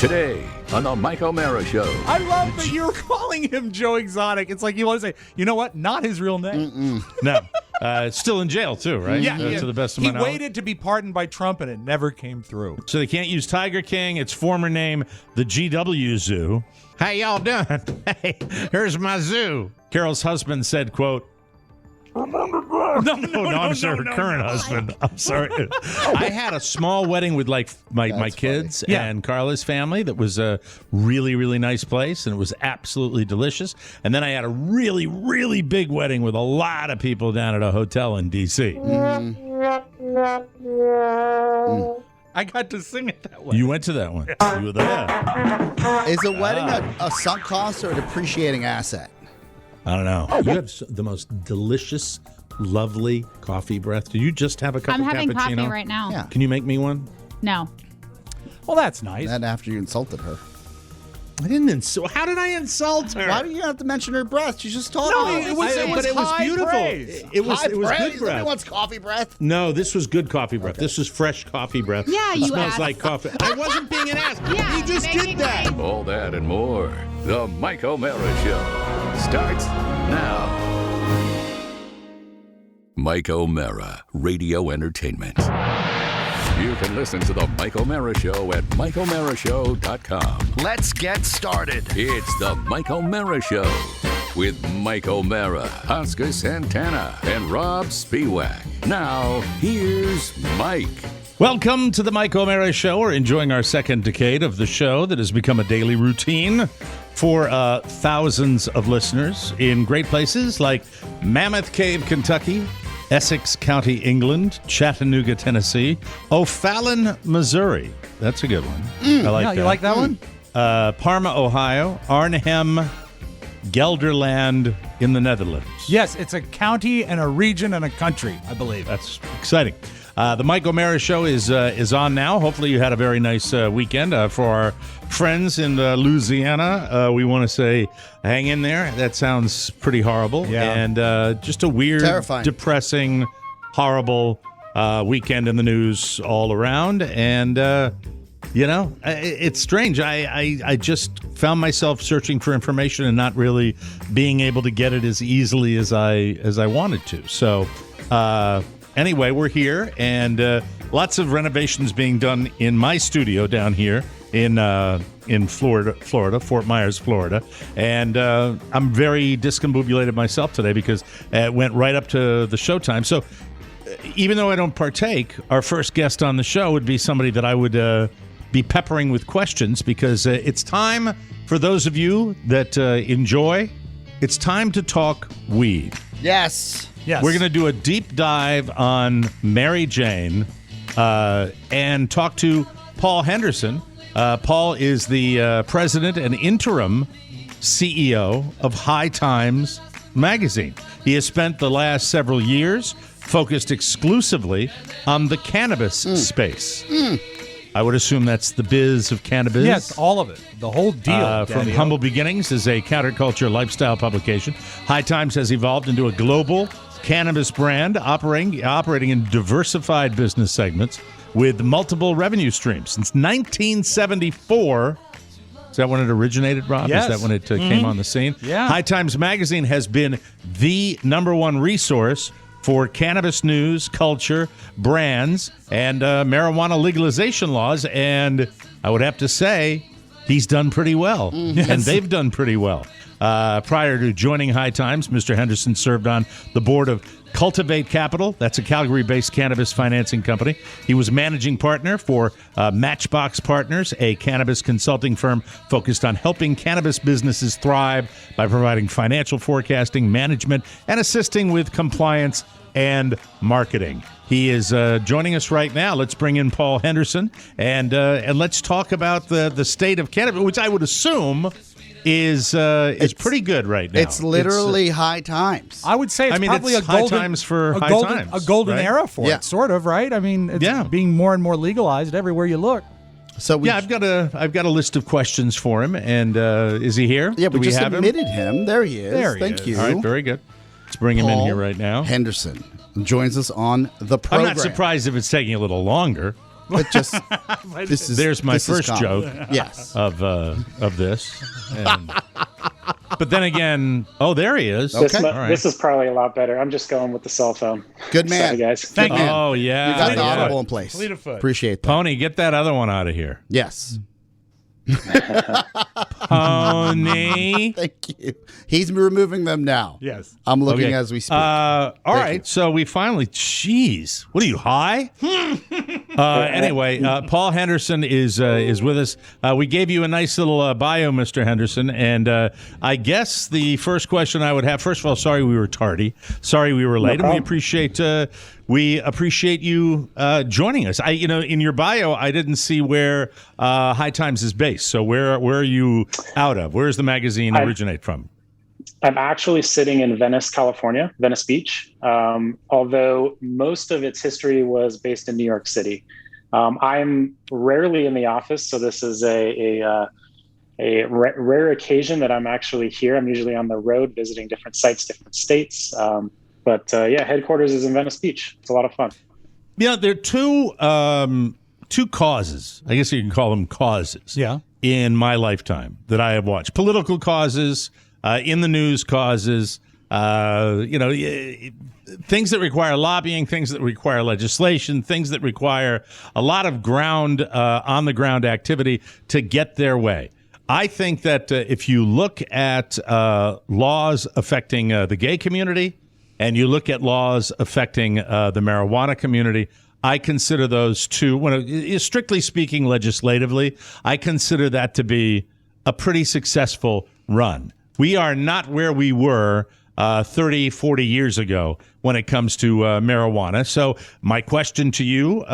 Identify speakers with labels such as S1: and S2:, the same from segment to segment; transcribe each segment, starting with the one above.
S1: Today on the Mike O'Mara Show.
S2: I love that you're calling him Joe Exotic. It's like you want to say, you know what? Not his real name.
S3: No. Still in jail, too, right?
S2: Yeah.
S3: To the best of my knowledge.
S2: He waited to be pardoned by Trump, and it never came through.
S3: So they can't use Tiger King. Its former name, the GW Zoo. How y'all doing? Hey, here's my zoo. Carol's husband said, quote, I'm sorry, her current husband. I'm sorry. I had a small wedding with like my kids and Carla's family that was a really, really nice place, and it was absolutely delicious. And then I had a really, really big wedding with a lot of people down at a hotel in D.C.
S2: I got to sing it that way.
S3: You went to that one. You were there.
S4: Is a wedding a sunk cost or a depreciating asset?
S3: I don't know. You have the most delicious, lovely coffee breath. Do you just have a cup of cappuccino?
S5: I'm having coffee right now.
S4: Yeah.
S3: Can you make me one?
S5: No.
S2: Well, that's nice.
S4: That after you insulted her.
S3: I didn't insult. How did I insult her?
S4: Why do you have to mention her breath? She's just talking.
S2: No,
S4: about
S2: it was high
S3: beautiful.
S2: praise.
S3: It was
S4: High
S3: good
S4: praise?
S3: breath.
S4: Nobody wants coffee breath.
S3: No, this was good coffee breath. This was fresh coffee breath.
S5: Yeah,
S3: it
S5: you
S3: smells
S5: asked.
S3: like coffee. I wasn't being an ass.
S5: Yeah,
S3: you just
S5: make
S3: did
S5: it
S3: that.
S5: right.
S1: All that and more. The Mike O'Mara Show starts now. Mike O'Mara, Radio Entertainment. You can listen to the Mike O'Mara Show at MikeO'MaraShow.com.
S6: Let's get started.
S1: It's the Mike O'Mara Show with Mike O'Mara, Oscar Santana, and Rob Spiewak. Now, here's Mike.
S3: Welcome to the Mike O'Mara Show. We're enjoying our second decade of the show that has become a daily routine for thousands of listeners in great places like Mammoth Cave, Kentucky, Essex County, England, Chattanooga, Tennessee, O'Fallon, Missouri. That's a good one. I like that.
S2: You like that one?
S3: Parma, Ohio, Arnhem, Gelderland in the Netherlands.
S2: Yes, it's a county and a region and a country, I believe.
S3: That's exciting. The Mike O'Mara Show is on now. Hopefully you had a very nice weekend. For our friends in Louisiana, we want to say hang in there. That sounds pretty horrible.
S2: Yeah.
S3: And just a weird,
S4: Terrifying.
S3: depressing, horrible weekend in the news all around. And, it's strange. I just found myself searching for information and not really being able to get it as easily as I wanted to. So, anyway, we're here, and lots of renovations being done in my studio down here in Florida, Fort Myers, Florida. And I'm very discombobulated myself today because it went right up to the showtime. So even though I don't partake, our first guest on the show would be somebody that I would be peppering with questions because it's time for those of you that enjoy. It's time to talk weed.
S4: Yes.
S2: Yes.
S3: We're going to do a deep dive on Mary Jane and talk to Paul Henderson. Paul is the president and interim CEO of High Times magazine. He has spent the last several years focused exclusively on the cannabis space. I would assume that's the biz of cannabis.
S2: Yes, all of it. The whole deal.
S3: From humble beginnings as a counterculture lifestyle publication, High Times has evolved into a global cannabis brand operating in diversified business segments with multiple revenue streams. Since 1974, is that when it originated, Rob?
S2: Yes.
S3: Is that when it came on the scene?
S2: Yeah.
S3: High Times Magazine has been the number one resource for cannabis news, culture, brands, and marijuana legalization laws. And I would have to say, he's done pretty well.
S2: Yes.
S3: And they've done pretty well. Prior to joining High Times, Mr. Henderson served on the board of Cultivate Capital. That's a Calgary-based cannabis financing company. He was managing partner for Matchbox Partners, a cannabis consulting firm focused on helping cannabis businesses thrive by providing financial forecasting, management, and assisting with compliance and marketing. He is joining us right now. Let's bring in Paul Henderson, and let's talk about the state of cannabis, which I would assume is pretty good right now.
S4: It's literally High Times.
S2: I would say it's probably
S3: it's
S2: a golden
S3: High Times for High Times,
S2: a golden
S3: right?
S2: era for
S4: Yeah.
S2: it, sort of, right? I mean, it's being more and more legalized everywhere you look.
S4: So
S3: I've got a list of questions for him, and is he here?
S4: Yeah,
S3: Do
S4: we just
S3: have
S4: admitted him. There he is.
S2: There he
S4: Thank
S2: is.
S4: you.
S3: All right, very good. Let's bring him in
S4: Paul
S3: here right now.
S4: Henderson joins us on the
S3: I'm
S4: program.
S3: not surprised if it's taking a little longer.
S4: But just
S3: There's my first
S4: common.
S3: joke
S4: Yes.
S3: of this. And, but then again, there he is.
S4: Okay.
S3: All right.
S5: This is probably a lot better. I'm just going with the cell phone.
S4: Good man.
S5: Sorry, guys.
S2: Thank you.
S3: Oh, yeah.
S4: You got the
S3: yeah.
S4: audible in place.
S2: Fleetfoot.
S4: Appreciate that.
S3: Pony, get that other one out of here.
S4: Yes.
S3: Pony.
S4: Thank you. He's removing them now.
S2: Yes.
S4: I'm looking
S3: Okay.
S4: as we speak.
S3: All right,
S4: you.
S3: so we finally, jeez, what are you, high? Anyway, Paul Henderson is with us. We gave you a nice little bio, Mr. Henderson, and I guess the first question I would have, first of all, sorry we were tardy. Sorry we were late, and we appreciate you joining us. In your bio, I didn't see where High Times is based. So where are you out of? Where does the magazine originate from?
S5: I'm actually sitting in Venice, California, Venice Beach, although most of its history was based in New York City. I'm rarely in the office, so this is a rare occasion that I'm actually here. I'm usually on the road visiting different sites, different states. But headquarters is in Venice Beach. It's a lot of fun.
S3: Yeah, there are two causes. I guess you can call them causes.
S2: Yeah.
S3: In my lifetime that I have watched. Political causes, in the news causes, things that require lobbying, things that require legislation, things that require a lot of on the ground activity to get their way. I think that if you look at laws affecting the gay community and you look at laws affecting the marijuana community, I consider those two, strictly speaking legislatively, I consider that to be a pretty successful run. We are not where we were 30, 40 years ago when it comes to marijuana. So my question to you,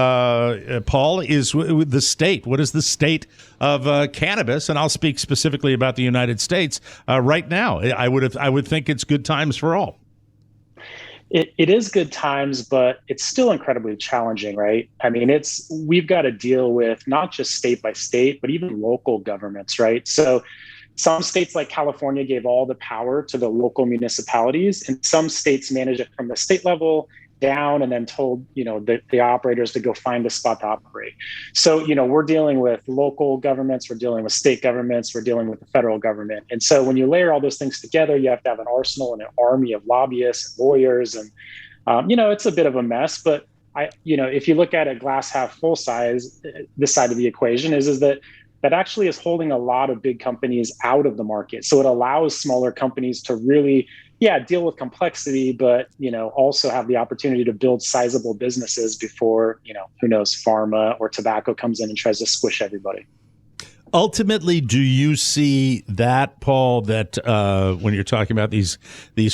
S3: Paul, is the state. What is the state of cannabis? And I'll speak specifically about the United States right now. I would think it's good times for all.
S5: It is good times, but it's still incredibly challenging, right? I mean, we've got to deal with not just state by state, but even local governments, right? So some states like California gave all the power to the local municipalities, and some states manage it from the state level down and then told, the operators to go find a spot to operate. So, we're dealing with local governments, we're dealing with state governments, we're dealing with the federal government. And so when you layer all those things together, you have to have an arsenal and an army of lobbyists and lawyers. And, it's a bit of a mess, but if you look at it glass half full size, this side of the equation is that actually is holding a lot of big companies out of the market. So it allows smaller companies to really, deal with complexity, but, also have the opportunity to build sizable businesses before, who knows, pharma or tobacco comes in and tries to squish everybody.
S3: Ultimately, do you see that, Paul, that when you're talking about these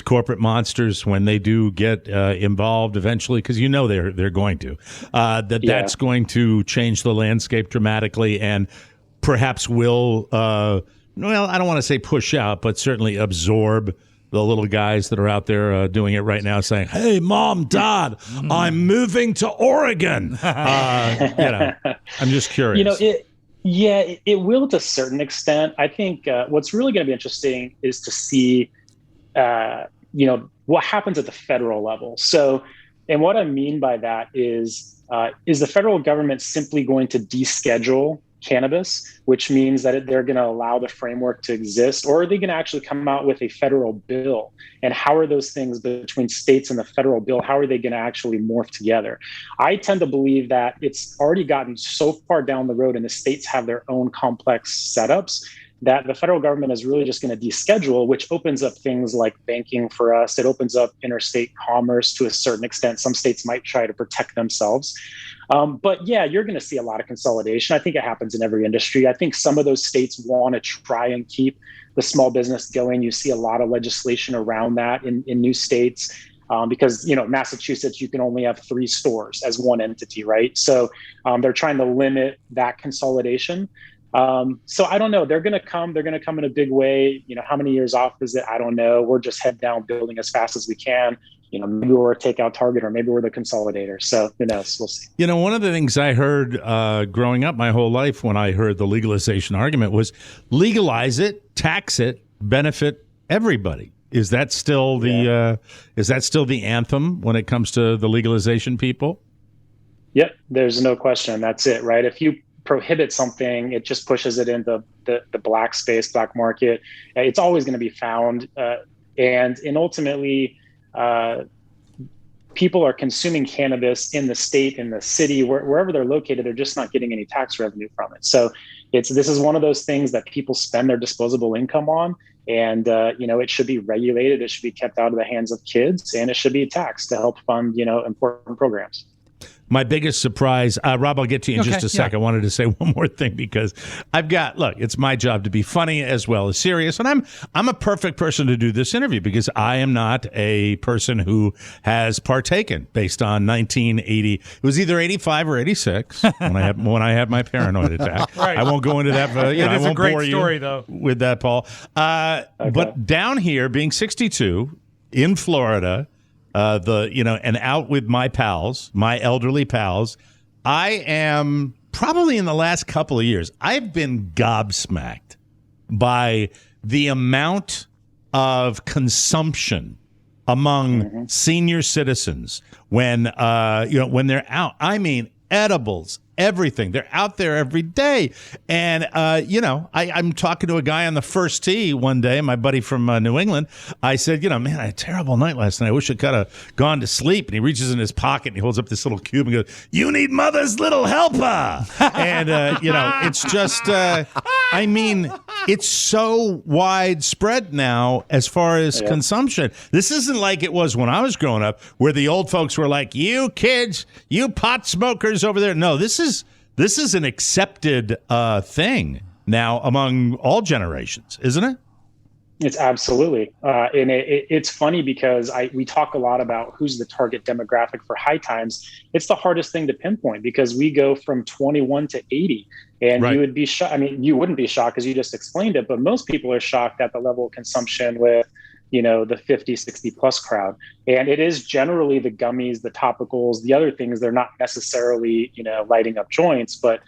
S3: corporate monsters, when they do get involved eventually, because they're going to, that's going to change the landscape dramatically and perhaps will, I don't want to say push out, but certainly absorb the little guys that are out there doing it right now saying, hey, Mom, Dad, I'm moving to Oregon. I'm just curious.
S5: It will to a certain extent. I think what's really going to be interesting is to see, what happens at the federal level. So, and what I mean by that is the federal government simply going to deschedule cannabis, which means that they're going to allow the framework to exist, or are they going to actually come out with a federal bill? And how are those things between states and the federal bill, how are they going to actually morph together? I tend to believe that it's already gotten so far down the road and the states have their own complex setups that the federal government is really just going to deschedule, which opens up things like banking for us. It opens up interstate commerce to a certain extent. Some states might try to protect themselves. But you're going to see a lot of consolidation. I think it happens in every industry. I think some of those states want to try and keep the small business going. You see a lot of legislation around that in new states because, Massachusetts, you can only have 3 stores as one entity, right? So they're trying to limit that consolidation. So I don't know. They're going to come in a big way. How many years off is it? I don't know. We're just head down building as fast as we can. Maybe we're a takeout target or maybe we're the consolidator. So who knows? We'll see.
S3: One of the things I heard growing up my whole life when I heard the legalization argument was legalize it, tax it, benefit everybody. Is that still the anthem when it comes to the legalization people?
S5: Yep, there's no question. That's it, right? If you prohibit something, it just pushes it into the black space, black market. It's always going to be found, and ultimately, people are consuming cannabis in the state, in the city, wherever they're located. They're just not getting any tax revenue from it. So this is one of those things that people spend their disposable income on, and it should be regulated. It should be kept out of the hands of kids, and it should be taxed to help fund important programs.
S3: My biggest surprise, Rob, I'll get to you in just a sec. I wanted to say one more thing because it's my job to be funny as well as serious. And I'm a perfect person to do this interview because I am not a person who has partaken based on 1980. It was either 85 or 86 when I had my paranoid attack.
S2: Right.
S3: I won't go into that. I won't
S2: great
S3: bore
S2: story,
S3: you
S2: though.
S3: with that, Paul.
S5: Okay.
S3: But down here, being 62 in Florida, and out with my pals, my elderly pals, I am probably in the last couple of years, I've been gobsmacked by the amount of consumption among senior citizens when they're out. I mean, edibles, everything. They're out there every day. And, I'm talking to a guy on the first tee one day, my buddy from New England. I said, man, I had a terrible night last night. I wish I could have gone to sleep. And he reaches in his pocket and he holds up this little cube and goes, "You need mother's little helper." And, it's just, it's so widespread now as far as consumption. This isn't like it was when I was growing up where the old folks were like, "You kids, you pot smokers over there." No, this is an accepted thing now among all generations, isn't it?
S5: It's absolutely. And it's funny because we talk a lot about who's the target demographic for High Times. It's the hardest thing to pinpoint because we go from 21 to 80. And you would be shocked. I mean, you wouldn't be shocked because you just explained it, but most people are shocked at the level of consumption with the 50, 60 plus crowd. And it is generally the gummies, the topicals, the other things. They're not necessarily, lighting up joints, but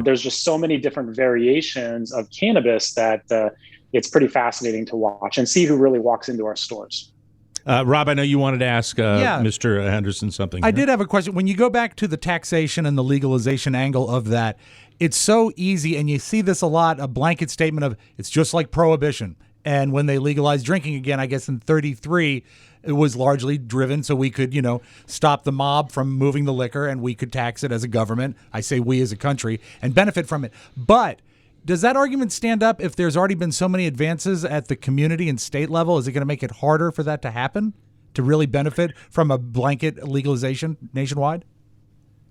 S5: there's just so many different variations of cannabis that it's pretty fascinating to watch and see who really walks into our stores.
S3: Rob, I know you wanted to ask Mr. Henderson something.
S2: I did have a question. When you go back to the taxation and the legalization angle of that, it's so easy, and you see this a lot, a blanket statement of it's just like prohibition. And when they legalized drinking again, I guess in 1933, it was largely driven so we could, stop the mob from moving the liquor and we could tax it as a government. I say we as a country and benefit from it. But does that argument stand up if there's already been so many advances at the community and state level? Is it going to make it harder for that to happen, to really benefit from a blanket legalization nationwide?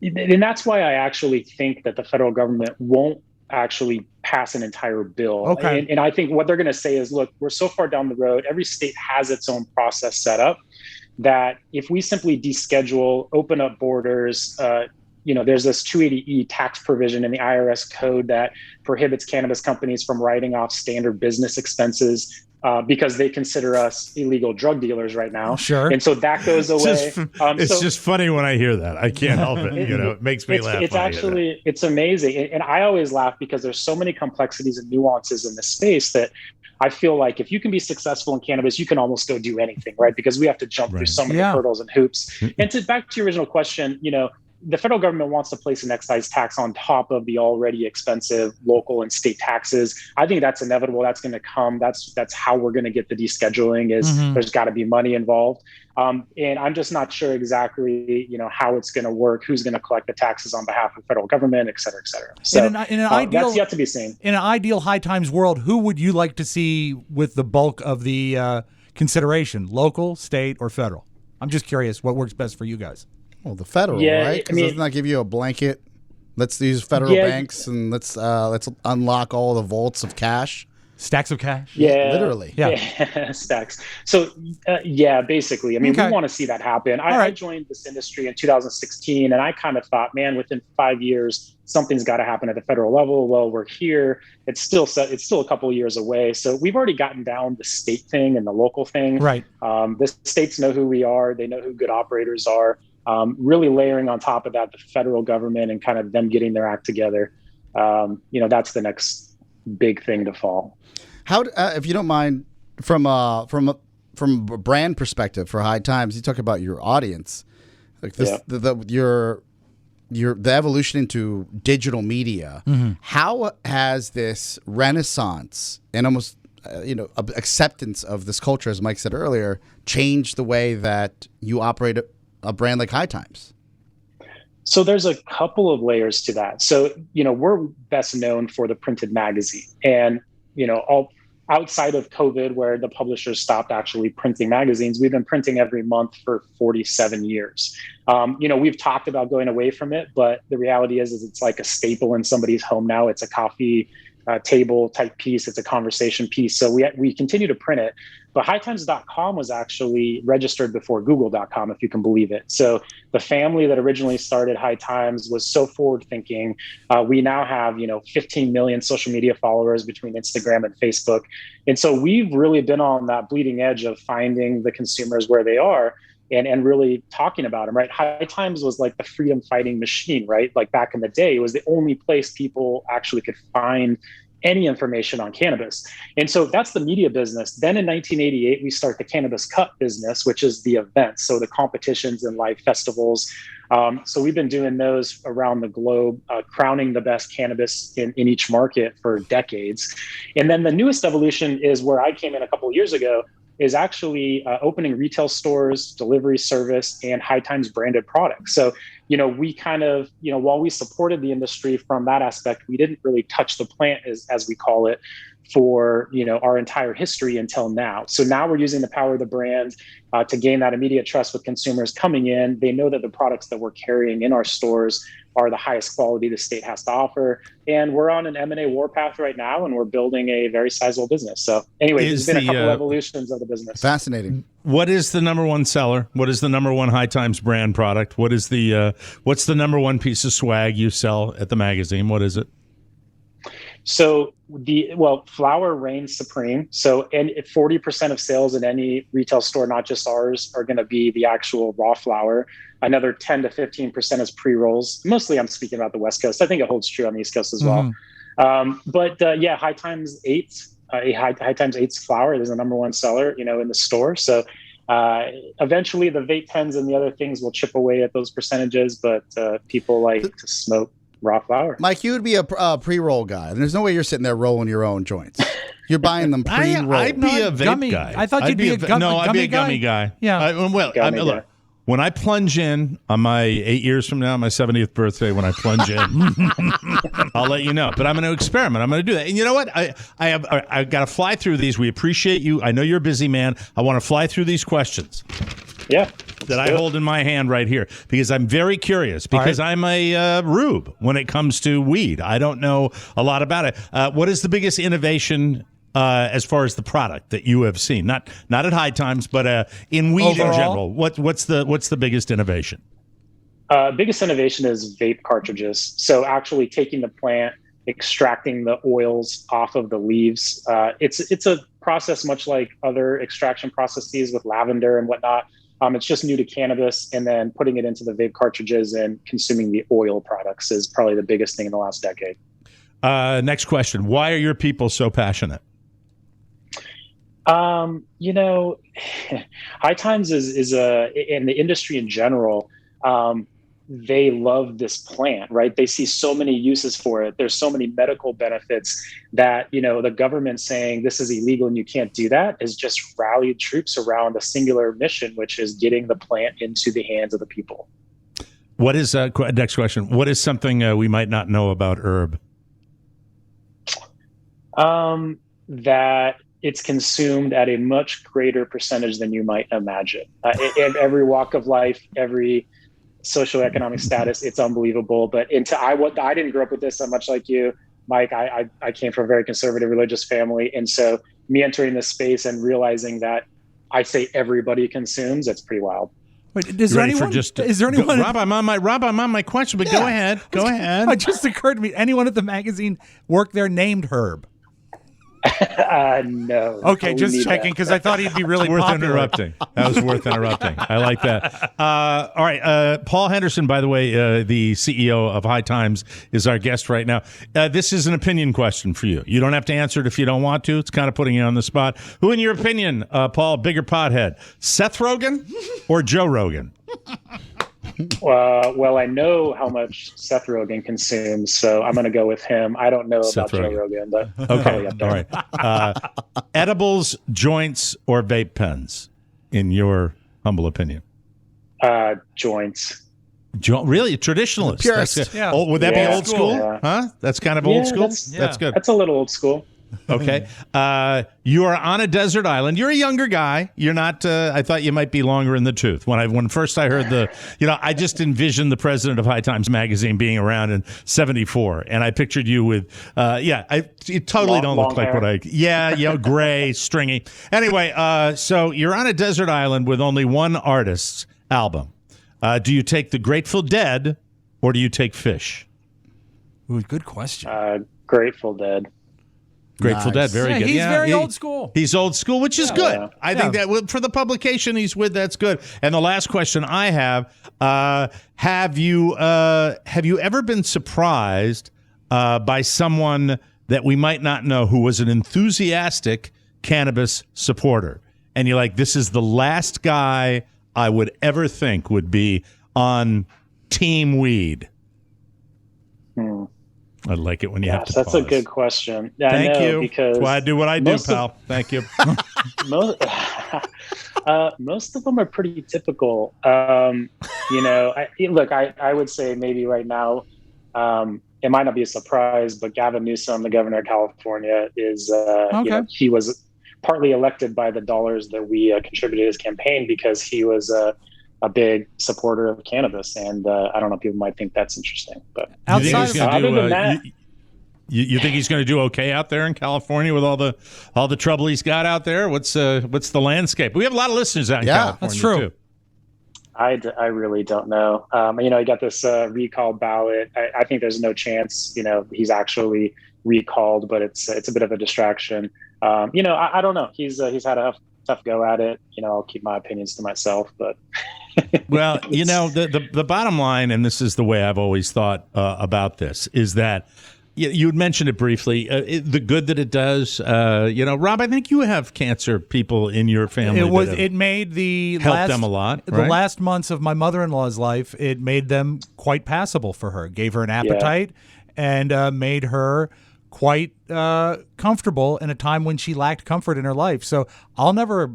S5: And that's why I actually think that the federal government won't actually pass an entire bill.
S2: Okay.
S5: And I think what they're going to say is, look, we're so far down the road. Every state has its own process set up that if we simply deschedule, open up borders, there's this 280E tax provision in the IRS code that prohibits cannabis companies from writing off standard business expenses because they consider us illegal drug dealers right now.
S2: Sure.
S5: And so that goes away.
S3: It's just funny when I hear that. I can't help it. It makes me laugh.
S5: It's amazing. And I always laugh because there's so many complexities and nuances in this space that I feel like if you can be successful in cannabis, you can almost go do anything, right? Because we have to jump through so many hurdles and hoops. And back to your original question, the federal government wants to place an excise tax on top of the already expensive local and state taxes. I think that's inevitable. That's going to come. That's how we're going to get the descheduling is there's got to be money involved. And I'm just not sure exactly, how it's going to work, who's going to collect the taxes on behalf of the federal government, et cetera, et cetera. So
S2: in an ideal,
S5: that's yet to be seen.
S2: In an ideal High Times world, who would you like to see with the bulk of the consideration, local, state, or federal? I'm just curious what works best for you guys.
S4: Well, the federal, right? Because doesn't that give you a blanket? Let's use federal banks and let's unlock all the vaults of cash.
S2: Stacks of cash?
S5: Yeah.
S4: Literally.
S5: Yeah. Stacks. So, basically. I mean, we want to see that happen. I joined this industry in 2016, and I kind of thought, man, within 5 years, something's got to happen at the federal level. Well, we're here. It's still a couple of years away. So we've already gotten down the state thing and the local thing.
S2: Right.
S5: The states know who we are. They know who good operators are. Really layering on top of that, the federal government and kind of them getting their act together. That's the next big thing to fall.
S4: How, if you don't mind, from a brand perspective for High Times, you talk about your audience, like this, the evolution into digital media. How has this renaissance and almost acceptance of this culture, as Mike said earlier, changed the way that you operate a brand like High Times?
S5: So there's a couple of layers to that. So, we're best known for the printed magazine, and, all outside of COVID, where the publishers stopped actually printing magazines, we've been printing every month for 47 years. We've talked about going away from it, but the reality is it's like a staple in somebody's home now. It's a coffee table type piece. It's a conversation piece. So we continue to print it. But hightimes.com was actually registered before google.com, if you can believe it. So the family that originally started High Times was so forward thinking. We now have, 15 million social media followers between Instagram and Facebook. And so we've really been on that bleeding edge of finding the consumers where they are and really talking about them, right? High Times was like the freedom fighting machine, right? Like back in the day, it was the only place people actually could find any information on cannabis. And so that's the media business. Then in 1988, we start the Cannabis Cup business, which is the events. So the competitions and live festivals. So we've been doing those around the globe, crowning the best cannabis in each market for decades. And then the newest evolution is where I came in a couple of years ago, is actually opening retail stores, delivery service, and High Times branded products. So, we kind of, while we supported the industry from that aspect, we didn't really touch the plant, as we call it, for, our entire history until now. So now we're using the power of the brand to gain that immediate trust with consumers coming in. They know that the products that we're carrying in our stores are the highest quality the state has to offer. And we're on an M&A warpath right now, and we're building a very sizable business. So anyway, there's been a couple evolutions of the business.
S4: Fascinating.
S3: What is the number one seller? What is the number one High Times brand product? What is what's the number one piece of swag you sell at the magazine? What is it?
S5: So flower reigns supreme. So, and 40% of sales in any retail store, not just ours, are going to be the actual raw flower. Another 10 to 15% is pre-rolls. Mostly I'm speaking about the West Coast. I think it holds true on the East Coast as well. High Times 8, High Times 8's flower is the number one seller, in the store. So eventually the vape pens and the other things will chip away at those percentages, but people like to smoke raw flower.
S4: Mike, you would be a pre-roll guy. There's no way you're sitting there rolling your own joints. You're buying them pre-rolled.
S3: I'd be a vape guy.
S2: I thought you'd be a gummy guy.
S3: No, I'd be a gummy guy.
S2: Yeah.
S3: Look, when I plunge in on my 8 years from now, my 70th birthday, when I plunge in, I'll let you know. But I'm going to experiment. I'm going to do that. And you know what? I've got to fly through these. We appreciate you. I know you're a busy man. I want to fly through these questions.
S5: Yeah.
S3: That I hold in my hand right here, because I'm very curious, because I'm a rube when it comes to weed. I don't know a lot about it. What is the biggest innovation as far as the product that you have seen? Not at High Times, but in weed overall? In general. What's the biggest innovation?
S5: Biggest innovation is vape cartridges. So actually taking the plant, extracting the oils off of the leaves. It's a process much like other extraction processes with lavender and whatnot. It's just new to cannabis, and then putting it into the vape cartridges and consuming the oil products is probably the biggest thing in the last decade.
S3: Next question. Why are your people so passionate?
S5: High Times is in the industry in general, they love this plant, right? They see so many uses for it. There's so many medical benefits that, the government saying this is illegal and you can't do that is just rallied troops around a singular mission, which is getting the plant into the hands of the people.
S3: What is, next question, what is something we might not know about herb?
S5: That it's consumed at a much greater percentage than you might imagine. In every walk of life, every socioeconomic status, it's unbelievable. But I didn't grow up with this so much like you, Mike. I came from a very conservative religious family. And so me entering this space and realizing that I'd say everybody consumes, it's pretty wild.
S2: Wait, is there anyone?
S3: Rob, I'm on my question, but go ahead.
S2: It just occurred to me, anyone at the magazine work there named Herb?
S5: No.
S2: Okay, just checking, because I thought he'd be really
S3: worth
S2: popular.
S3: Interrupting. That was worth interrupting. I like that. All right. Paul Henderson, by the way, the CEO of High Times, is our guest right now. This is an opinion question for you. You don't have to answer it if you don't want to. It's kind of putting you on the spot. Who, in your opinion, Paul, bigger pothead, Seth Rogen or Joe Rogan?
S5: Well, I know how much Seth Rogen consumes, so I'm going to go with him. I don't know about Joe Rogan, but
S3: okay, all right. Edibles, joints, or vape pens, in your humble opinion?
S5: Joints.
S3: Really? A traditionalist?
S4: Purist.
S2: Yeah.
S3: Would that be old school?
S5: Yeah.
S3: Huh? That's kind of old school? That's good.
S5: That's a little old school.
S3: Okay. You are on a desert island. You're a younger guy. You're not, I thought you might be longer in the tooth. When first I heard I just envisioned the president of High Times Magazine being around in 74. And I pictured you with, you totally don't look like
S5: hair.
S3: gray, stringy. Anyway, so you're on a desert island with only one artist's album. Do you take the Grateful Dead or do you take Fish?
S2: Ooh, good question.
S5: Grateful Dead.
S3: Grateful Dead, very good.
S2: He's very old school.
S3: He's old school, which is good.
S5: Yeah.
S3: I think that for the publication he's with, that's good. And the last question I have you ever been surprised by someone that we might not know who was an enthusiastic cannabis supporter? And you're like, this is the last guy I would ever think would be on Team Weed. I like it when you have to
S5: That's
S3: pause.
S5: a good question. Yeah,
S3: Thank you.
S5: Because
S3: that's why I do what I do, pal. Thank you.
S5: Most of them are pretty typical. I would say maybe right now, it might not be a surprise, but Gavin Newsom, the governor of California, is he was partly elected by the dollars that we contributed to his campaign because he was a big supporter of cannabis, and I don't know, people might think that's interesting, but
S3: you think he's going to do okay out there in California with all the trouble he's got out there? What's the landscape? We have a lot of listeners out in California.
S2: That's true.
S3: Too.
S5: I really don't know. He got this recall ballot. I think there's no chance, he's actually recalled, but it's a bit of a distraction. I don't know. He's had a tough go at it. I'll keep my opinions to myself, but.
S3: Well, the bottom line, and this is the way I've always thought about this, is that you had mentioned it briefly, the good that it does. Rob, I think you have cancer people in your family.
S2: It made
S3: helped them a lot. Right?
S2: The last months of my mother-in-law's life, it made them quite passable for her. Gave her an appetite and made her quite comfortable in a time when she lacked comfort in her life. So I'll never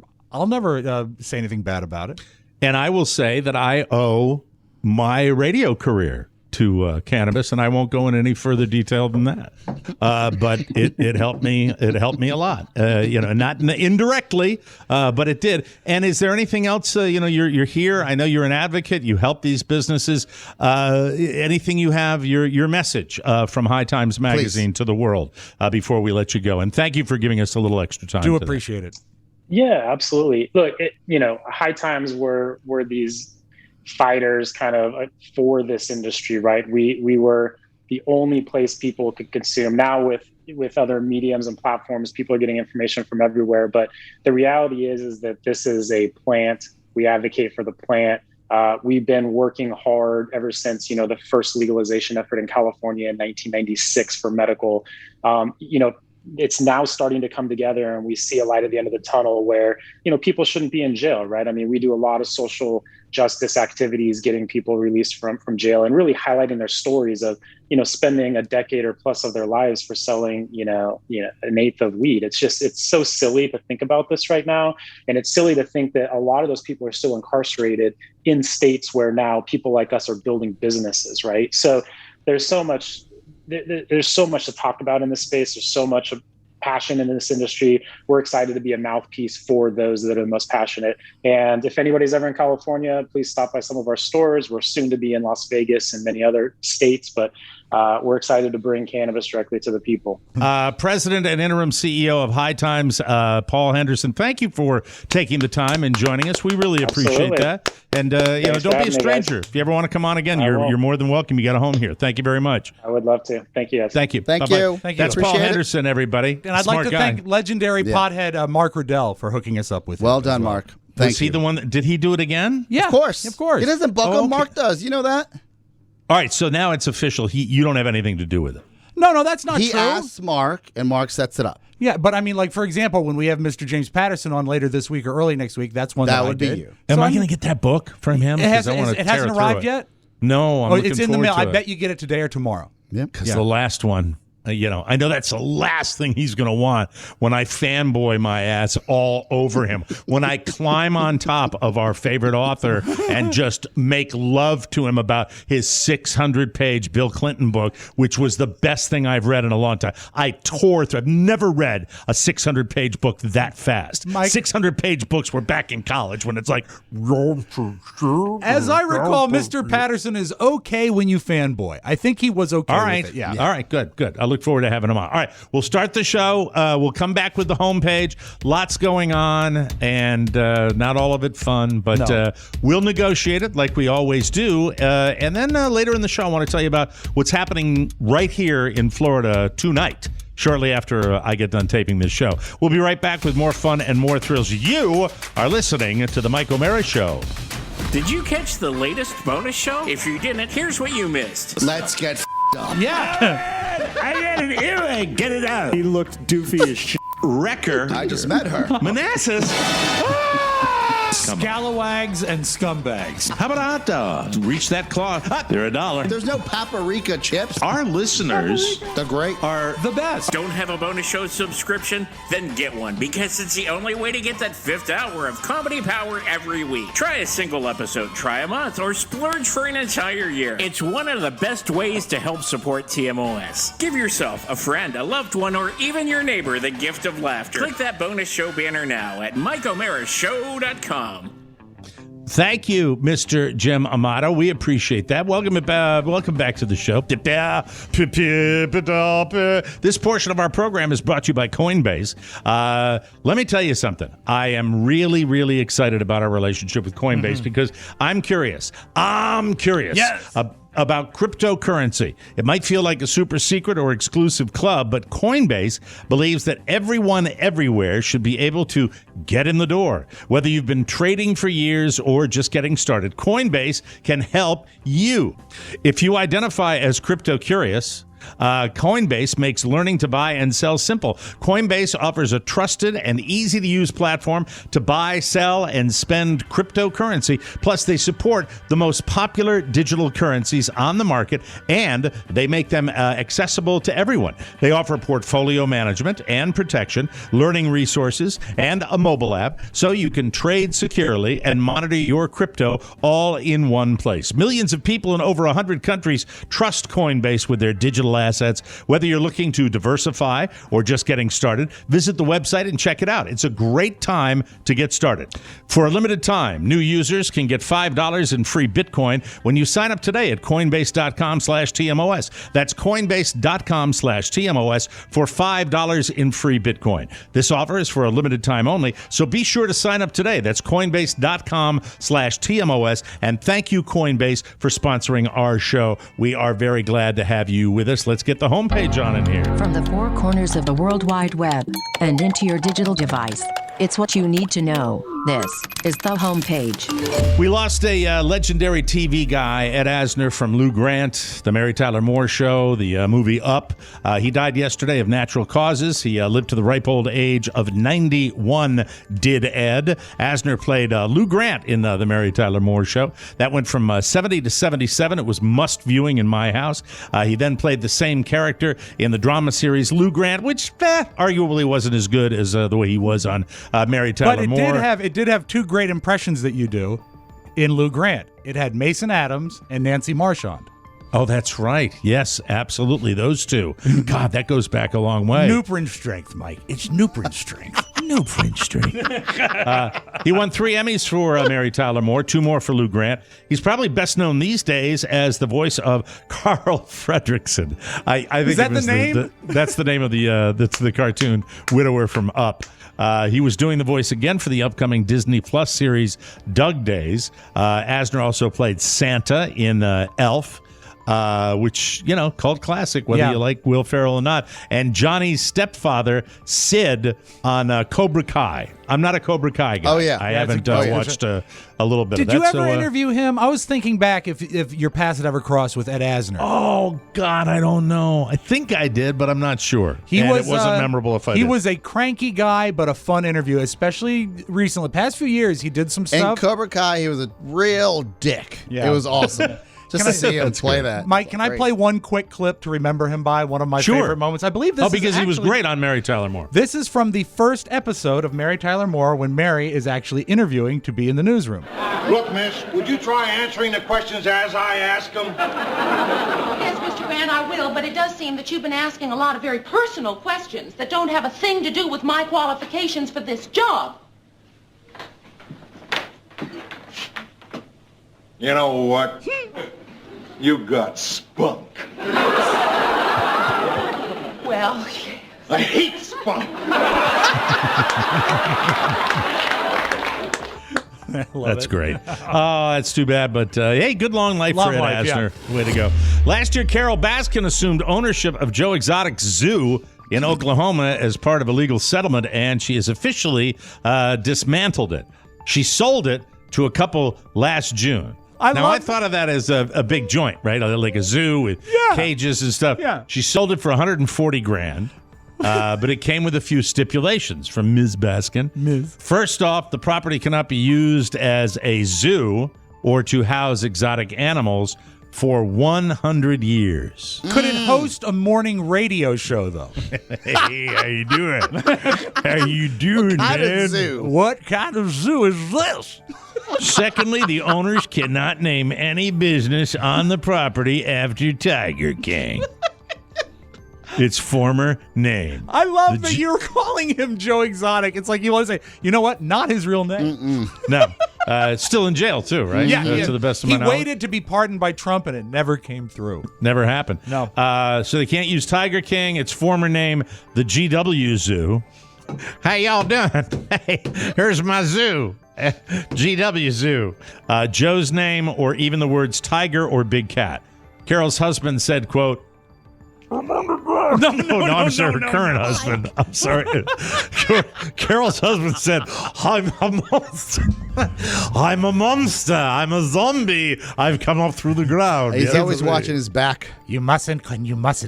S2: say anything bad about it.
S3: And I will say that I owe my radio career to cannabis, and I won't go into any further detail than that. But it helped me. It helped me a lot. Not indirectly, but it did. And is there anything else? You're here. I know you're an advocate. You help these businesses. Anything you have? Your message from High Times Magazine to the world before we let you go. And thank you for giving us a little extra time.
S2: Do appreciate it.
S5: Yeah, absolutely. Look, High Times were these fighters kind of for this industry, right? We were the only place people could consume. Now with other mediums and platforms, people are getting information from everywhere. But the reality is that this is a plant. We advocate for the plant. We've been working hard ever since, the first legalization effort in California in 1996 for medical. It's now starting to come together, and we see a light at the end of the tunnel where, people shouldn't be in jail, right? I mean, we do a lot of social justice activities, getting people released from jail and really highlighting their stories of, spending a decade or plus of their lives for selling, an eighth of weed. It's so silly to think about this right now. And it's silly to think that a lot of those people are still incarcerated in states where now people like us are building businesses, right? So there's so much to talk about in this space. There's so much passion in this industry. We're excited to be a mouthpiece for those that are most passionate. And if anybody's ever in California, please stop by some of our stores. We're soon to be in Las Vegas and many other states, but we're excited to bring cannabis directly to the people.
S3: President and interim CEO of High Times, Paul Henderson, thank you for taking the time and joining us. We really appreciate that. And don't be a stranger. If you ever want to come on again, you're more than welcome. You got a home here. Thank you very much.
S5: I would love to. Thank you.
S3: Thank you.
S4: Thank
S3: Bye-bye.
S4: you.
S2: Thank you.
S3: That's Paul Henderson, everybody.
S2: And I'd like to thank legendary pothead Mark Riddell for hooking us up with.
S4: Well done, Mark.
S3: Was he the one? Did he do it again?
S2: Yeah,
S4: of course.
S2: He
S4: doesn't buckle.
S3: Oh, okay.
S4: Mark does. You know that?
S3: All right, so now it's official. You don't have anything to do with it.
S2: No, that's not
S4: He
S2: true.
S4: asks Mark, and Mark sets it up.
S2: Yeah, but I mean, like, for example, when we have Mr. James Patterson on later this week or early next week, that's one that
S4: would
S2: I did.
S4: be you.
S3: Am I going to get that book from him?
S2: It
S3: 'Cause I wanna
S2: hasn't
S3: tear through
S2: arrived
S3: it.
S2: yet?
S3: No, I'm looking
S2: It's in the
S3: forward
S2: mail.
S3: to
S2: I
S3: it.
S2: bet you get it today or tomorrow.
S4: Yep.
S3: Because the last one, I know that's the last thing he's going to want when I fanboy my ass all over him. When I climb on top of our favorite author and just make love to him about his 600-page Bill Clinton book, which was the best thing I've read in a long time. I tore through. I've never read a 600-page book that fast.
S2: Mike,
S3: 600-page books were back in college when it's like...
S2: As I recall, Mr. Patterson is okay when you fanboy. I think he was okay
S3: All right.
S2: with it. Yeah.
S3: All right, good. I look forward to having him on. All right, we'll start the show. We'll come back with the homepage. Lots going on, and not all of it fun, but we'll negotiate it like we always do. And then later in the show, I want to tell you about what's happening right here in Florida tonight, shortly after I get done taping this show. We'll be right back with more fun and more thrills. You are listening to The Mike O'Mara Show.
S6: Did you catch the latest bonus show? If you didn't, here's what you missed.
S4: Let's get up.
S2: Yeah.
S6: I got an earwig. Get it out.
S7: He looked doofy as shit.
S6: Wrecker.
S4: I just met her.
S6: Manassas.
S2: Scalawags and scumbags.
S6: How about a hot dog? Reach that claw. They're $1.
S4: There's no paprika chips.
S6: Our listeners
S4: They're great.
S6: are
S2: The best.
S6: Don't have a bonus show subscription? Then get one, because it's the only way to get that 5th hour of comedy power every week. Try a single episode, try a month, or splurge for an entire year. It's one of the best ways to help support TMOS. Give yourself, a friend, a loved one, or even your neighbor the gift of laughter. Click that bonus show banner now at MikeO'MaraShow.com.
S3: Thank you, Mr. Jim Amato. We appreciate that. Welcome back to the show. This portion of our program is brought to you by Coinbase. Let me tell you something. I am really, really excited about our relationship with Coinbase because I'm curious.
S2: Yes.
S3: About cryptocurrency. It might feel like a super secret or exclusive club, but Coinbase believes that everyone everywhere should be able to get in the door. Whether you've been trading for years or just getting started, Coinbase can help you. If you identify as crypto curious, Coinbase makes learning to buy and sell simple. Coinbase offers a trusted and easy-to-use platform to buy, sell, and spend cryptocurrency. Plus, they support the most popular digital currencies on the market, and they make them accessible to everyone. They offer portfolio management and protection, learning resources, and a mobile app, so you can trade securely and monitor your crypto all in one place. Millions of people in over 100 countries trust Coinbase with their digital assets. Whether you're looking to diversify or just getting started, visit the website and check it out. It's a great time to get started. For a limited time, new users can get $5 in free Bitcoin when you sign up today at Coinbase.com/TMOS. That's Coinbase.com/TMOS for $5 in free Bitcoin. This offer is for a limited time only, so be sure to sign up today. That's Coinbase.com/TMOS. And thank you, Coinbase, for sponsoring our show. We are very glad to have you with us. Let's get the homepage on in here.
S8: From the four corners of the World Wide Web and into your digital device, it's what you need to know. This is the homepage.
S3: We lost a legendary TV guy, Ed Asner, from Lou Grant, The Mary Tyler Moore Show, the movie Up. He died yesterday of natural causes. He lived to the ripe old age of 91, did Ed. Asner played Lou Grant in The Mary Tyler Moore Show. That went from 70 to 77. It was must viewing in my house. He then played the same character in the drama series Lou Grant, which arguably wasn't as good as the way he was on Mary Tyler Moore.
S2: But it did have two great impressions that you do in Lou Grant. It had Mason Adams and Nancy Marchand.
S3: Oh, that's right. Yes, absolutely. Those two. God, that goes back a long way.
S2: Newprin strength, Mike. It's Newprin strength. Newprin strength.
S3: He won 3 Emmys for Mary Tyler Moore, 2 more for Lou Grant. He's probably best known these days as the voice of Carl Fredricksen. I think
S2: Is that the name?
S3: That's the name of that's the cartoon widower from Up. He was doing the voice again for the upcoming Disney Plus series Doug Days. Asner also played Santa in Elf. which, cult classic, whether
S2: Yeah.
S3: you like Will Ferrell or not. And Johnny's stepfather, Sid, on Cobra Kai. I'm not a Cobra Kai guy.
S4: Oh, yeah.
S3: I
S4: Yeah,
S3: haven't
S4: it's a-
S3: watched a little bit
S2: Did
S3: of that.
S2: you ever
S3: So,
S2: interview him? I was thinking back if your paths had ever crossed with Ed Asner.
S3: Oh, God, I don't know. I think I did, but I'm not sure.
S2: It
S3: wasn't memorable if I did.
S2: He was a cranky guy, but a fun interview, especially recently. Past few years, he did some
S4: In
S2: stuff.
S4: Cobra Kai, he was a real dick.
S2: Yeah.
S4: It was awesome. Just to see him play that.
S2: Mike, can I
S4: Great.
S2: play one quick clip to remember him by? One of my
S3: Sure.
S2: favorite moments. I believe this is
S3: because he was
S2: actually-
S3: great on Mary Tyler Moore.
S2: This is from the first episode of Mary Tyler Moore when Mary is actually interviewing to be in the newsroom.
S7: Look, miss, would you try answering the questions as I ask them?
S9: Yes, Mr. Grant, I will, but it does seem that you've been asking a lot of very personal questions that don't have a thing to do with my qualifications for this job.
S7: You know what? You got spunk.
S9: Well,
S7: I hate spunk.
S3: That's great. Oh, that's too bad. But hey, good long life
S2: Long
S3: for Ed
S2: life,
S3: Asner. Way to go. Last year, Carol Baskin assumed ownership of Joe Exotic's zoo in Oklahoma as part of a legal settlement, and she has officially dismantled it. She sold it to a couple last June. I thought of that as a big joint, right? Like a zoo with cages and stuff.
S2: Yeah.
S3: She sold it for $140,000. But it came with a few stipulations from Ms. Baskin. First off, the property cannot be used as a zoo or to house exotic animals for 100 years.
S2: Could it host a morning radio show, though?
S3: Hey, how you doing? How you doing,
S4: What kind
S3: man?
S4: of zoo?
S2: What kind of zoo is this?
S3: Secondly, the owners cannot name any business on the property after Tiger King. Its former name.
S2: I love that you're calling him Joe Exotic. It's like you want to say, you know what? Not his real name.
S3: No. Still in jail, too, right?
S2: Yeah,
S3: To the best of my
S2: he
S3: knowledge.
S2: waited to be pardoned by Trump, and it never came through.
S3: Never happened.
S2: No.
S3: So they can't use Tiger King. Its former name, the GW Zoo. How y'all doing? Hey, here's my zoo. GW Zoo. Joe's name or even the words tiger or big cat. Carol's husband said, quote, I'm sorry, her current husband. I'm sorry. Carol's husband said, I'm a monster. I'm a monster. I'm a zombie. I've come up through the ground.
S4: He's
S3: Yeah.
S4: always watching his back.
S2: You mustn't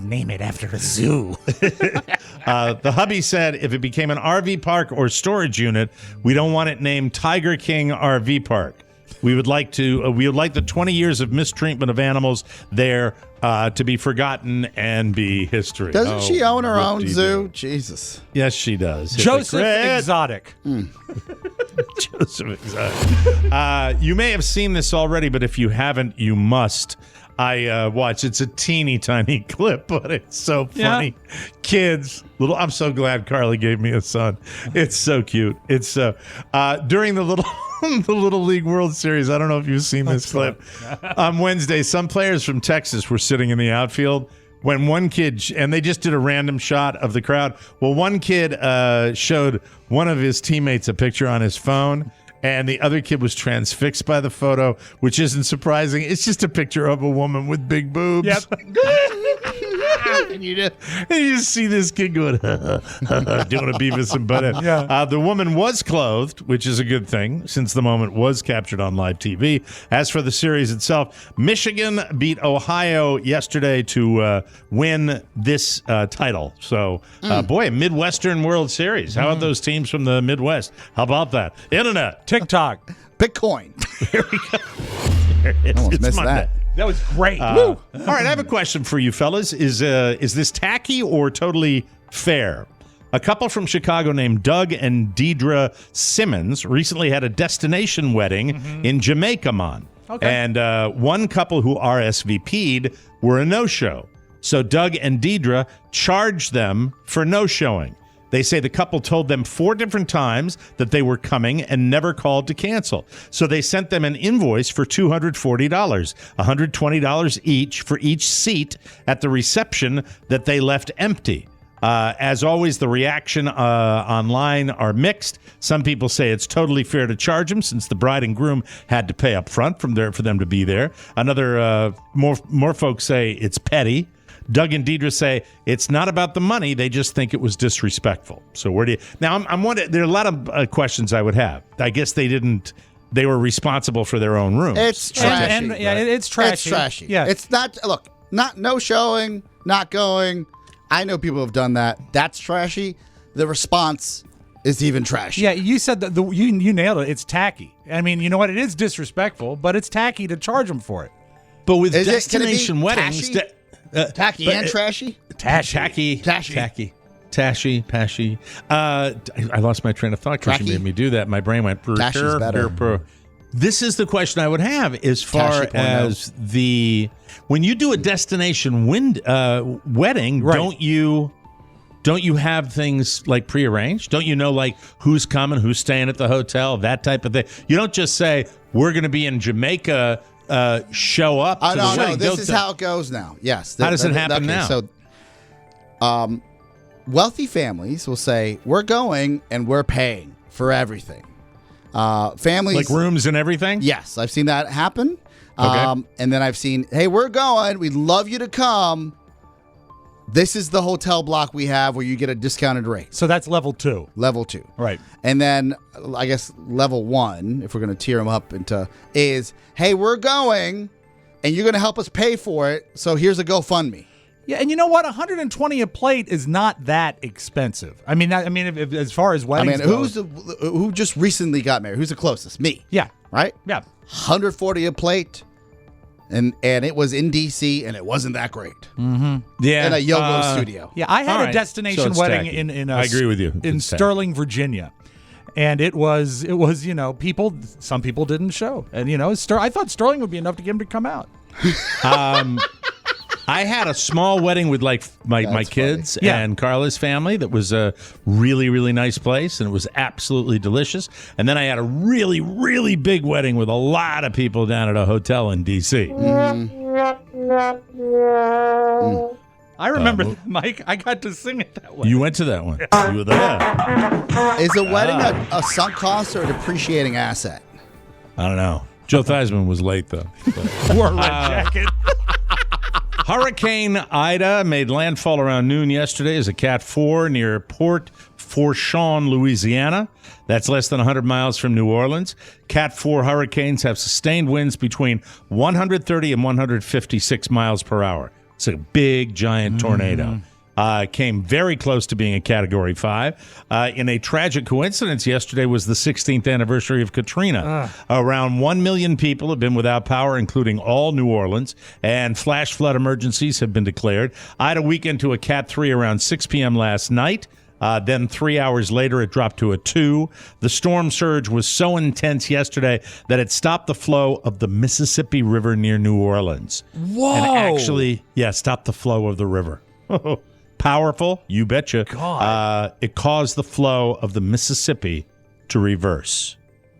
S2: name it after a zoo.
S3: The hubby said if it became an RV park or storage unit, we don't want it named Tiger King RV Park. We would like the 20 years of mistreatment of animals there to be forgotten and be history.
S4: Doesn't she own her own
S3: whoop-de-doo.
S4: zoo? Jesus.
S3: Yes, she does.
S2: Joseph
S3: Hypocrite.
S2: Exotic.
S3: Joseph Exotic. You may have seen this already, but if you haven't, you must. I watched. It's a teeny tiny clip, but it's so funny. Yeah. Kids, I'm so glad Carly gave me a son. It's so cute. It's so during the Little League World Series. I don't know if you've seen this clip. On Wednesday, some players from Texas were sitting in the outfield when one kid, and they just did a random shot of the crowd. Well, one kid showed one of his teammates a picture on his phone, and the other kid was transfixed by the photo, which isn't surprising. It's just a picture of a woman with big boobs.
S2: Yep.
S3: And you just see this kid going, doing a Beavis and Butthead.
S2: Yeah.
S3: The woman was clothed, which is a good thing, since the moment was captured on live TV. As for the series itself, Michigan beat Ohio yesterday to win this title. So, boy, a Midwestern World Series. How about those teams from the Midwest? How about that? Internet.
S2: TikTok.
S4: Bitcoin.
S3: Here we go.
S4: Almost missed
S3: Monday.
S4: that.
S2: That was great.
S3: All right, I have a question for you fellas. Is this tacky or totally fair? A couple from Chicago named Doug and Deidre Simmons recently had a destination wedding in Jamaica, Mon.
S2: Okay.
S3: And one couple who RSVP'd were a no-show. So Doug and Deidre charged them for no-showing. They say the couple told them 4 different times that they were coming and never called to cancel. So they sent them an invoice for $240, $120 each for each seat at the reception that they left empty. As always, the reaction online are mixed. Some people say it's totally fair to charge them since the bride and groom had to pay up front for them to be there. Another more folks say it's petty. Doug and Deidre say it's not about the money. They just think it was disrespectful. So where do you now? I'm wondering. There are a lot of questions I would have. I guess they didn't. They were responsible for their own rooms.
S4: It's trashy.
S2: And yeah, it's trashy.
S4: It's trashy.
S2: Yeah,
S4: it's not. Look, no showing, not going. I know people have done that. That's trashy. The response is even trashy.
S2: Yeah, you said that you nailed it. It's tacky. I mean, you know what? It is disrespectful, but it's tacky to charge them for it.
S3: But with
S4: Can it
S3: destination
S4: be
S3: weddings,
S4: tacky and trashy.
S3: Tacky. Pashy. I lost my train of thought because you made me do that. My brain went.
S4: Tashy's better.
S3: This is the question I would have as far as when you do a destination wedding,
S2: right.
S3: don't you have things like prearranged? Don't you know like who's coming, who's staying at the hotel, that type of thing? You don't just say we're going to be in Jamaica. Show up.
S4: Oh, no. This is how it goes now. Yes.
S3: How does it happen now?
S4: So, wealthy families will say, we're going and we're paying for everything. Families.
S3: Like rooms and everything?
S4: Yes. I've seen that happen.
S3: Okay.
S4: And then I've seen, hey, we're going. We'd love you to come. This is the hotel block we have where you get a discounted rate.
S2: So that's level 2.
S4: Level 2.
S2: Right.
S4: And then I guess level 1, if we're going to tier them up into, is, hey, we're going and you're going to help us pay for it. So here's a GoFundMe.
S2: Yeah, and you know what? $120 a plate is not that expensive. I mean, if, as far as weddings go,
S4: who just recently got married? Who's the closest? Me.
S2: Yeah.
S4: Right?
S2: Yeah.
S4: $140 a plate. And it was in D.C. and it wasn't that great.
S3: Mm-hmm. Yeah,
S4: in a yoga studio.
S2: Yeah, I had a destination wedding in
S3: I agree with you.
S2: In Sterling, Virginia, and it was some people didn't show, and I thought Sterling would be enough to get him to come out.
S3: I had a small wedding with like my kids and Carla's family that was a really, really nice place, and it was absolutely delicious. And then I had a really, really big wedding with a lot of people down at a hotel in D.C.
S2: I remember that, Mike. I got to sing it that way.
S3: You went to that one. You were there.
S4: Is a wedding a sunk cost or a depreciating asset?
S3: I don't know. Joe Theismann was late, though.
S2: Wore a red jacket.
S3: Hurricane Ida made landfall around noon yesterday as a Cat 4 near Port Fourchon, Louisiana. That's less than 100 miles from New Orleans. Cat 4 hurricanes have sustained winds between 130 and 156 miles per hour. It's a big, giant tornado. Came very close to being a Category 5. In a tragic coincidence, yesterday was the 16th anniversary of Katrina. Around 1 million people have been without power, including all New Orleans, and flash flood emergencies have been declared. Ida weakened to a Cat 3 around 6 p.m. last night. Then 3 hours later, it dropped to a 2. The storm surge was so intense yesterday that it stopped the flow of the Mississippi River near New Orleans.
S2: Whoa!
S3: And actually, stopped the flow of the river. Powerful, you betcha.
S2: God.
S3: It caused the flow of the Mississippi to reverse.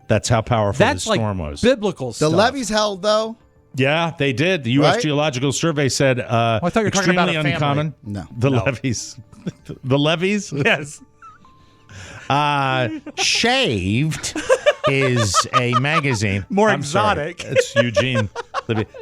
S3: That's how powerful the storm was.
S2: Biblical stuff.
S4: The levees held, though?
S3: Yeah, they did. The U.S.
S4: Right?
S3: Geological Survey said
S2: I thought you were talking about a family.
S3: uncommon.
S4: No.
S3: The levees. The levees?
S2: Yes.
S3: Shaved is a magazine.
S2: More
S3: I'm
S2: exotic.
S3: Sorry. It's Eugene.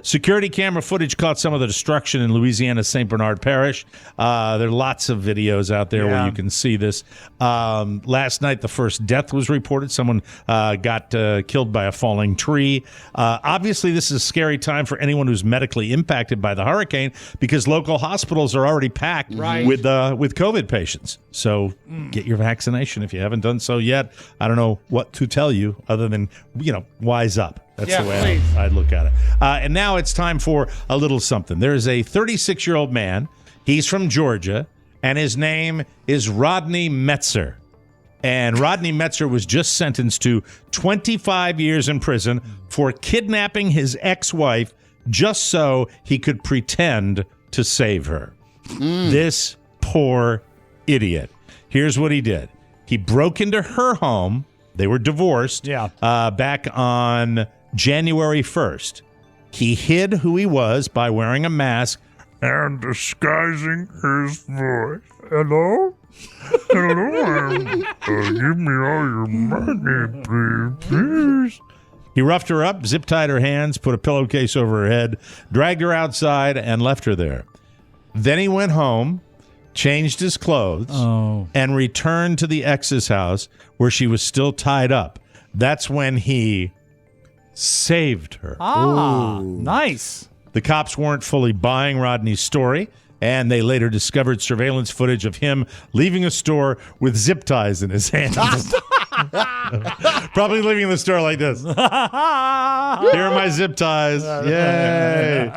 S3: Security camera footage caught some of the destruction in Louisiana's St. Bernard Parish. There are lots of videos out there where you can see this. Last night, the first death was reported. Someone got killed by a falling tree. Obviously, this is a scary time for anyone who's medically impacted by the hurricane because local hospitals are already packed with COVID patients. So get your vaccination if you haven't done so yet. I don't know what to tell you other than, wise up. That's the way I'd look at it. And now it's time for a little something. There is a 36-year-old man. He's from Georgia, and his name is Rodney Metzer. And Rodney Metzer was just sentenced to 25 years in prison for kidnapping his ex-wife just so he could pretend to save her. This poor idiot. Here's what he did. He broke into her home. They were divorced back on January 1st. He hid who he was by wearing a mask,
S10: and disguising his voice. Hello? Hello, give me all your money, please.
S3: He roughed her up, zip-tied her hands, put a pillowcase over her head, dragged her outside, and left her there. Then he went home, changed his clothes, and returned to the ex's house where she was still tied up. That's when he saved her.
S2: Nice.
S3: The cops weren't fully buying Rodney's story, and they later discovered surveillance footage of him leaving a store with zip ties in his hands. Probably leaving the store like this. Here are my zip ties. Yay.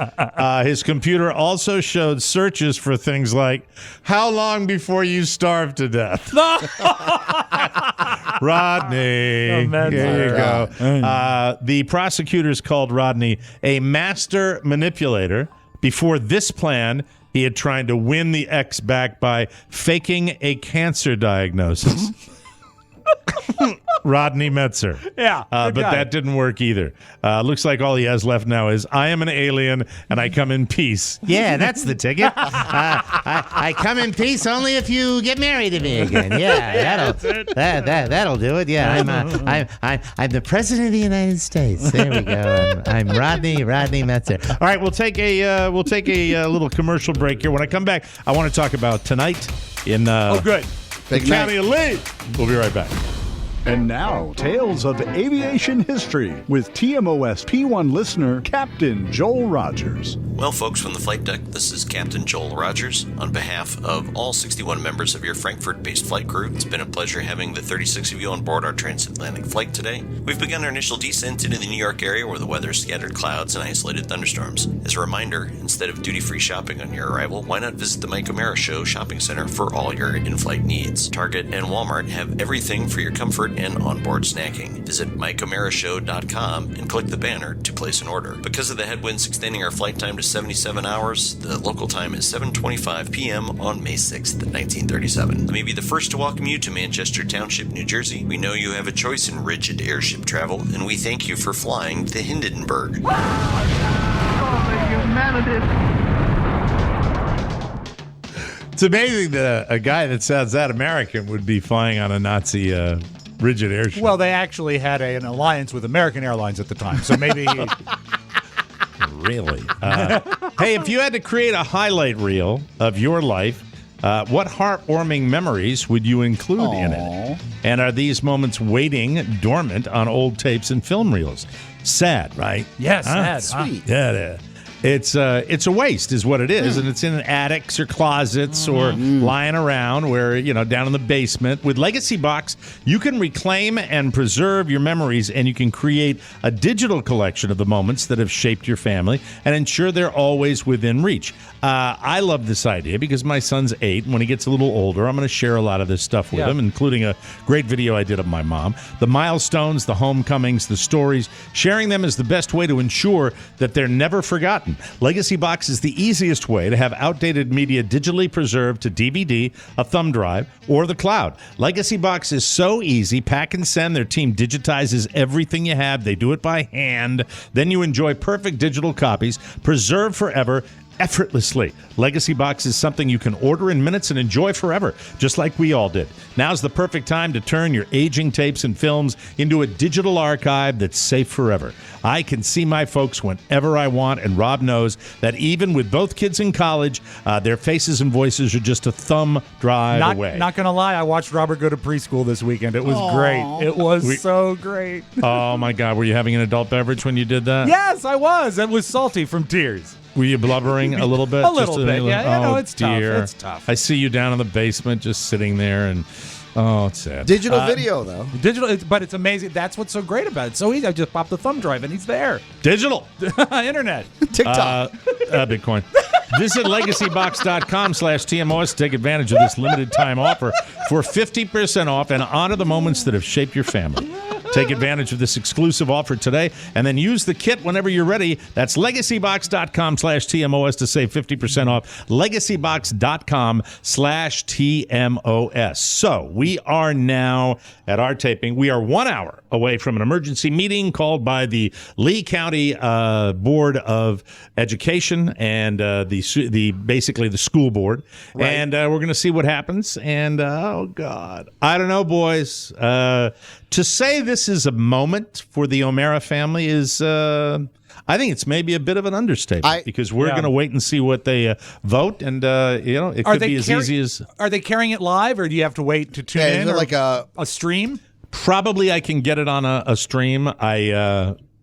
S3: His computer also showed searches for things like, how long before you starve to death? Rodney. There you go. The prosecutors called Rodney a master manipulator. Before this plan, he had tried to win the ex back by faking a cancer diagnosis. Rodney Metzer.
S2: Yeah.
S3: But that didn't work either. Looks like all he has left now is, I am an alien and I come in peace.
S11: Yeah, that's the ticket. I come in peace only if you get married to me again. Yeah, that'll do it. Yeah, I'm the president of the United States. There we go. I'm Rodney Metzer.
S3: All right, we'll take a little commercial break here. When I come back, I want to talk about tonight in
S2: good.
S3: the County of Lee. We'll be right back.
S12: And now, Tales of Aviation History with TMOS P1 listener Captain Joel Rogers.
S13: Well, folks, from the flight deck, this is Captain Joel Rogers. On behalf of all 61 members of your Frankfurt-based flight crew, it's been a pleasure having the 36 of you on board our transatlantic flight today. We've begun our initial descent into the New York area where the weather is scattered clouds and isolated thunderstorms. As a reminder, instead of duty-free shopping on your arrival, why not visit the Mike O'Mara Show shopping center for all your in-flight needs? Target and Walmart have everything for your comfort and onboard snacking. Visit MikeO'MaraShow.com and click the banner to place an order. Because of the headwinds extending our flight time to 77 hours, the local time is 7:25 p.m. on May 6th, 1937. Let me be the first to welcome you to Manchester Township, New Jersey. We know you have a choice in rigid airship travel, and we thank you for flying to Hindenburg.
S3: It's amazing that a guy that sounds that American would be flying on a Nazi rigid airship.
S2: Well, they actually had an alliance with American Airlines at the time, so maybe...
S3: Really? Hey, if you had to create a highlight reel of your life, what heartwarming memories would you include in it? And are these moments waiting dormant on old tapes and film reels? Sad, right?
S2: Yes, sad.
S4: Sweet.
S3: Yeah. It's a waste is what it is, and it's in attics or closets or lying around where, down in the basement. With Legacy Box, you can reclaim and preserve your memories, and you can create a digital collection of the moments that have shaped your family and ensure they're always within reach. I love this idea because my son's 8, and when he gets a little older, I'm going to share a lot of this stuff with him, including a great video I did of my mom. The milestones, the homecomings, the stories, sharing them is the best way to ensure that they're never forgotten. Legacy Box is the easiest way to have outdated media digitally preserved to DVD, a thumb drive, or the cloud. Legacy Box is so easy. Pack and send. Their team digitizes everything you have. They do it by hand. Then you enjoy perfect digital copies, preserved forever, effortlessly. Legacy Box is something you can order in minutes and enjoy forever, just like we all did. Now's the perfect time to turn your aging tapes and films into a digital archive that's safe forever. I can see my folks whenever I want, and Rob knows that even with both kids in college, their faces and voices are just a thumb drive away.
S2: Not going to lie, I watched Robert go to preschool this weekend. It was great. It was so great.
S3: Oh, my God. Were you having an adult beverage when you did that?
S2: Yes, I was. It was salty from tears.
S3: Were you blubbering a little bit?
S2: A little bit, yeah.
S3: Oh,
S2: it's
S3: dear.
S2: tough. It's tough.
S3: I see you down in the basement just sitting there, and it's sad.
S4: Digital video, though.
S2: But it's amazing. That's what's so great about it. It's so easy. I just pop the thumb drive, and he's there.
S3: Digital.
S2: Internet.
S4: TikTok.
S3: Bitcoin. Visit legacybox.com/TMOS to take advantage of this limited time offer for 50% off and honor the moments that have shaped your family. Take advantage of this exclusive offer today and then use the kit whenever you're ready. That's legacybox.com/TMOS to save 50% off. Legacybox.com/TMOS. So we are now at our taping. We are 1 hour away from an emergency meeting called by the Lee County Board of Education and basically the school board. Right. And we're going to see what happens. And, oh, God. I don't know, boys. To say this is a moment for the O'Mara family is, I think it's maybe a bit of an understatement because we're going to wait and see what they vote. And, it could be as easy as...
S2: Are they carrying it live or do you have to wait to tune in?
S4: Is it like a
S2: stream?
S3: Probably I can get it on a stream.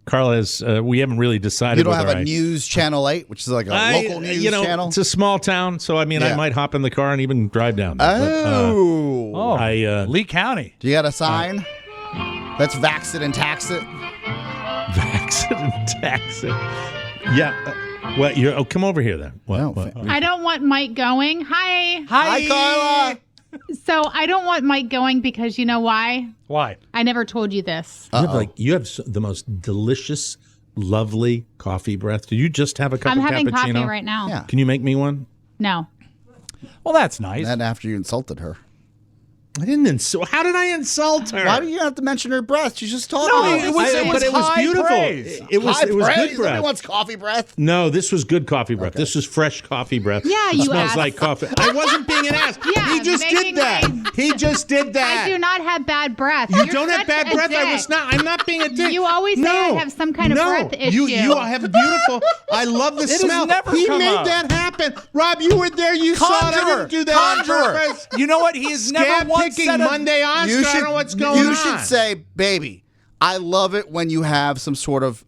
S3: Carla, we haven't really decided.
S4: You don't have a news channel 8, which is like a local news channel?
S3: It's a small town, so I might hop in the car and even drive down
S4: there.
S2: Lee County.
S4: Do you got a sign? Let's vax it and tax it.
S3: Vax it and tax it. Yeah. Come over here then. What?
S14: I don't want Mike going. Hi,
S4: Carla.
S14: So I don't want Mike going because you know why?
S2: Why?
S14: I never told you this.
S3: You have the most delicious, lovely coffee breath. Did you just have a cup of cappuccino?
S14: I'm having coffee right now.
S4: Yeah.
S3: Can you make me one?
S14: No.
S2: Well, that's nice.
S4: And then after you insulted her.
S3: I didn't insult. How did I insult her?
S4: Why do you have to mention her breath? She's just talking.
S2: No,
S4: about
S2: it was beautiful.
S4: Praise.
S3: It was good breath.
S4: Nobody wants coffee breath.
S3: No, this was good coffee breath. Okay. This was fresh coffee breath.
S14: Yeah,
S3: it smells like coffee. I wasn't being an ass.
S14: Yeah,
S3: he just did that. He just did that.
S14: I do not have bad breath.
S3: You don't have bad breath. I'm not being a dick.
S14: You always say I have some kind of breath issue.
S3: You have beautiful. I love the smell. He made that happen. Rob, you were there. You saw it. I didn't do that on purpose.
S2: You know what? He is never once said
S3: Monday Oscar. I don't know what's going on.
S4: You should say, baby, I love it when you have some sort of,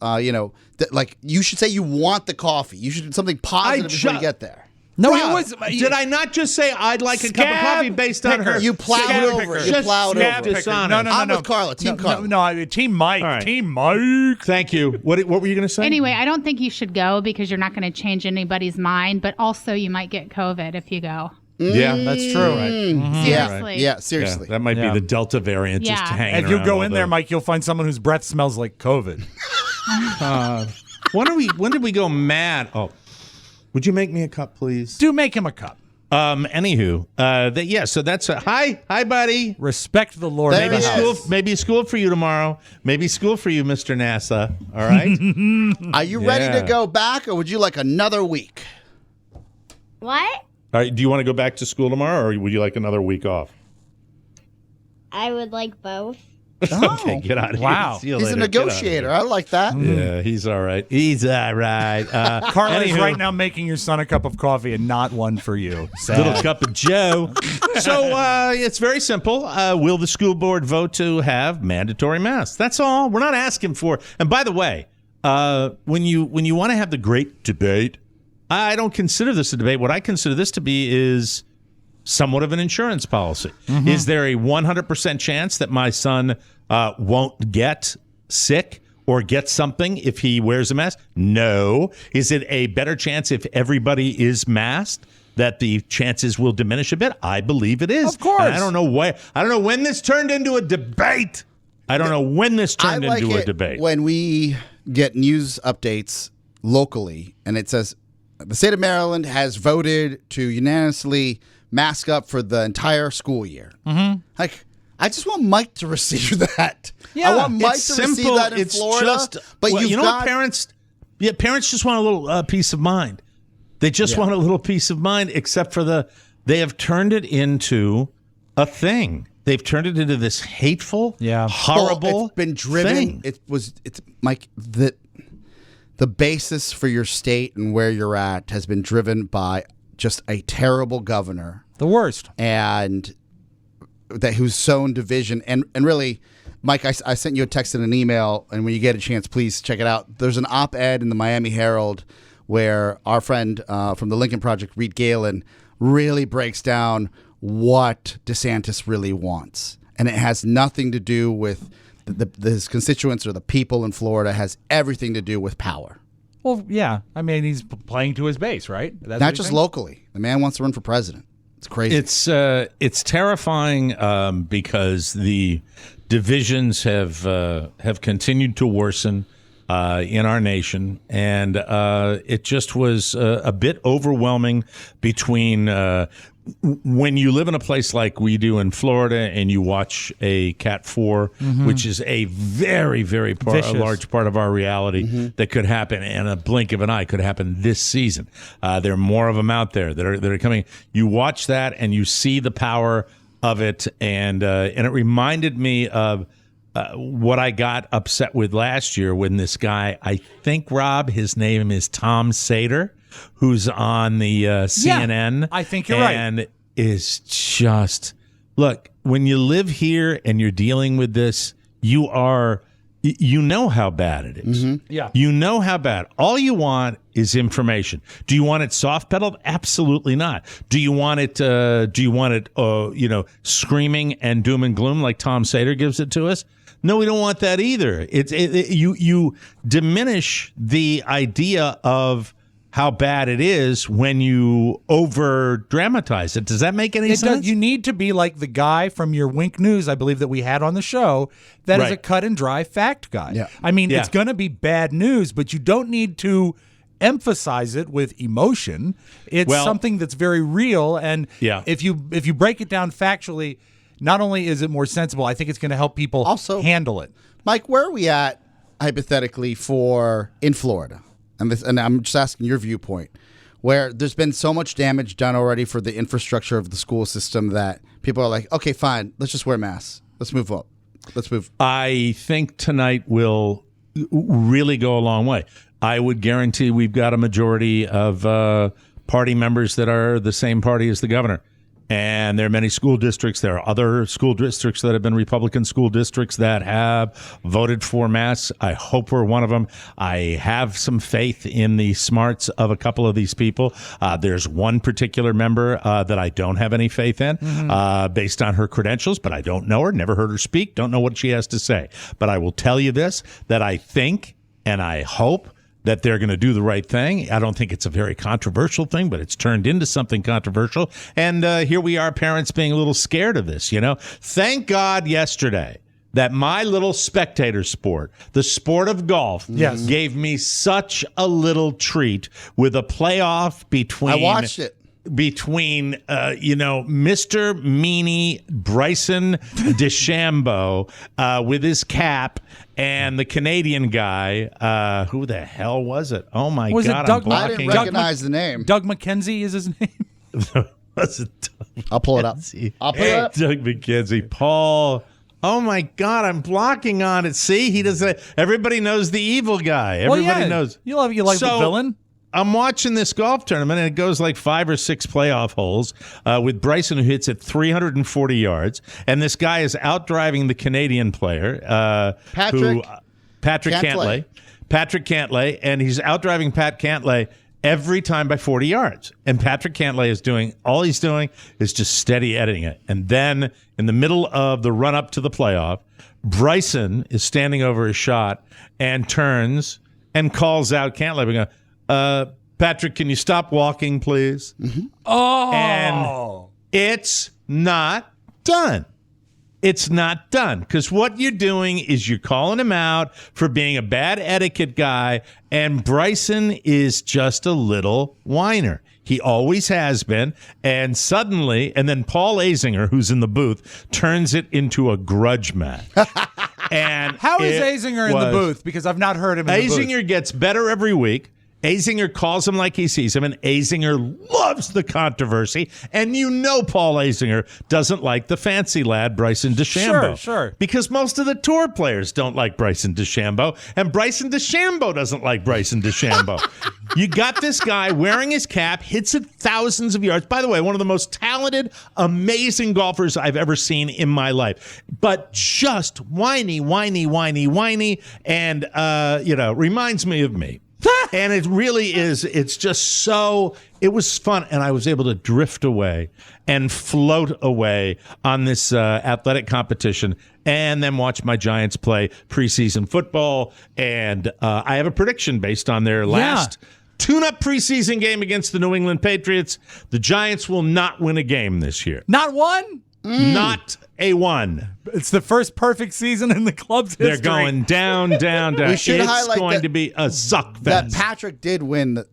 S4: you should say you want the coffee. You should do something positive before you get there.
S2: No,
S3: Rob, did I not just say I'd like a cup of coffee based on her?
S4: You plowed over it. You plowed over it.
S3: No.
S4: I'm with Carla. Team Carla.
S2: No, Team Mike. Right. Team Mike.
S3: Thank you. What were you going to say?
S14: Anyway, I don't think you should go because you're not going to change anybody's mind, but also you might get COVID if you go.
S3: Yeah,
S2: that's true.
S3: Right.
S14: Mm-hmm. Seriously.
S4: Yeah, seriously.
S3: Yeah, that might be the Delta variant just hanging around.
S2: If you go in there, Mike, you'll find someone whose breath smells like COVID.
S3: When did we go mad? Oh, would you make me a cup, please?
S2: Do make him a cup.
S3: Anywho, so that's hi, buddy.
S2: Respect the Lord.
S3: Maybe school for you tomorrow. Maybe school for you, Mr. NASA. All right.
S4: Are you ready to go back, or would you like another week?
S15: What?
S3: All right, do you want to go back to school tomorrow, or would you like another week off?
S15: I would like both.
S3: Okay, get out of here.
S2: Wow.
S4: He's a negotiator. I like that.
S3: Yeah, he's all right. He's all right.
S2: Carla is right now making your son a cup of coffee and not one for you. Sad.
S3: Little cup of Joe. So it's very simple. Will the school board vote to have mandatory masks? That's all. We're not asking for. And by the way, when you want to have the great debate, I don't consider this a debate. What I consider this to be is somewhat of an insurance policy. Mm-hmm. Is there a 100% chance that my son won't get sick or get something if he wears a mask? No. Is it a better chance if everybody is masked that the chances will diminish a bit? I believe it is.
S2: Of course.
S3: And I don't know when this turned into a debate. I don't know when this turned into a debate.
S4: When we get news updates locally and it says the state of Maryland has voted to unanimously mask up for the entire school year.
S2: Mm-hmm.
S4: Like, I just want Mike to receive that.
S2: Yeah,
S4: I want Mike
S3: it's
S4: to
S3: simple.
S4: receive that in
S3: it's
S4: Florida.
S3: Just,
S4: but
S3: well,
S4: you've
S3: you know
S4: got
S3: what parents? Yeah, parents just want a little peace of mind. They just want a little peace of mind. Except for they have turned it into a thing. They've turned it into this hateful, horrible.
S4: It's been driven.
S3: Thing.
S4: It's Mike. The basis for your state and where you're at has been driven by just a terrible governor.
S2: The worst.
S4: And who's sown division. And really, Mike, I sent you a text and an email, and when you get a chance, please check it out. There's an op-ed in the Miami Herald where our friend from the Lincoln Project, Reed Galen, really breaks down what DeSantis really wants. And it has nothing to do with his constituents or the people in Florida. It has everything to do with power.
S2: Well, yeah. I mean, he's playing to his base, right?
S4: Not just locally. The man wants to run for president. It's crazy.
S3: It's terrifying because the divisions have continued to worsen in our nation, and it just was a bit overwhelming between when you live in a place like we do in Florida and you watch a Cat 4, which is a very, very large part of our reality that could happen in a blink of an eye, could happen this season. There are more of them out there that are coming. You watch that and you see the power of it, and it reminded me of what I got upset with last year when this guy, I think, Rob, his name is Tom Sater, who's on the CNN.
S2: I think you're right.
S3: And is just, look, when you live here and you're dealing with this, you know how bad it is.
S2: Yeah.
S3: You know how bad. All you want is information. Do you want it soft pedaled? Absolutely not. Do you want it screaming and doom and gloom like Tom Sater gives it to us? No, we don't want that either. You diminish the idea of how bad it is when you over dramatize it. Does that make any sense?
S2: You need to be like the guy from your Wink News, I believe, that we had on the show, that is a cut and dry fact guy.
S4: Yeah.
S2: I mean, it's going to be bad news, but you don't need to emphasize it with emotion. It's something that's very real, and if you break it down factually, not only is it more sensible, I think it's going to help people also handle it.
S4: Mike, where are we at hypothetically in Florida? And I'm just asking your viewpoint, where there's been so much damage done already for the infrastructure of the school system that people are like, okay, fine, let's just wear masks. Let's move up. Let's move.
S3: I think tonight will really go a long way. I would guarantee we've got a majority of party members that are the same party as the governor. And there are many school districts. There are other school districts that have been Republican school districts that have voted for masks. I hope we're one of them. I have some faith in the smarts of a couple of these people. There's one particular member that I don't have any faith in based on her credentials, but I don't know her, never heard her speak, don't know what she has to say. But I will tell you this, that I think and I hope that they're going to do the right thing. I don't think it's a very controversial thing, but it's turned into something controversial. And here we are, parents being a little scared of this, Thank God yesterday that my little spectator sport, the sport of golf, gave me such a little treat with a playoff between...
S4: I watched it.
S3: Between, Mr. Meanie Bryson DeChambeau with his cap and the Canadian guy. Who the hell was it? Oh, my God.
S4: I didn't recognize the name.
S2: Doug McKenzie is his name?
S3: Was it Doug
S4: I'll pull it up.
S3: Doug McKenzie. Paul. Oh, my God. I'm blocking on it. See? He doesn't. Everybody knows the evil guy. Everybody knows.
S2: You like the villain?
S3: I'm watching this golf tournament, and it goes like 5 or 6 playoff holes with Bryson, who hits at 340 yards. And this guy is out-driving the Canadian player, Patrick Cantlay. Patrick Cantlay, and he's out-driving Pat Cantlay every time by 40 yards. And Patrick Cantlay all he's doing is just steady editing it. And then in the middle of the run-up to the playoff, Bryson is standing over his shot and turns and calls out Cantlay. We go, Patrick, can you stop walking, please?
S2: Oh.
S3: And it's not done. It's not done. Because what you're doing is you're calling him out for being a bad etiquette guy, and Bryson is just a little whiner. He always has been. And suddenly, and then Paul Azinger, who's in the booth, turns it into a grudge match. And
S2: how is Azinger in the booth? Because I've not heard him in the booth.
S3: Azinger gets better every week. Azinger calls him like he sees him, and Azinger loves the controversy. And Paul Azinger doesn't like the fancy lad, Bryson DeChambeau.
S2: Sure.
S3: Because most of the tour players don't like Bryson DeChambeau, and Bryson DeChambeau doesn't like Bryson DeChambeau. You got this guy wearing his cap, hits it thousands of yards. By the way, one of the most talented, amazing golfers I've ever seen in my life. But just whiny, and, reminds me of me. And it really is. It's just so. It was fun, and I was able to drift away and float away on this athletic competition, and then watch my Giants play preseason football. And I have a prediction based on their last tune-up preseason game against the New England Patriots. The Giants will not win a game this year.
S2: Not one?
S3: Not a 1.
S2: It's the first perfect season in the club's history.
S3: They're going down, down, down.
S4: We should
S3: it's
S4: highlight
S3: going to be a suck fest.
S4: That Patrick did win.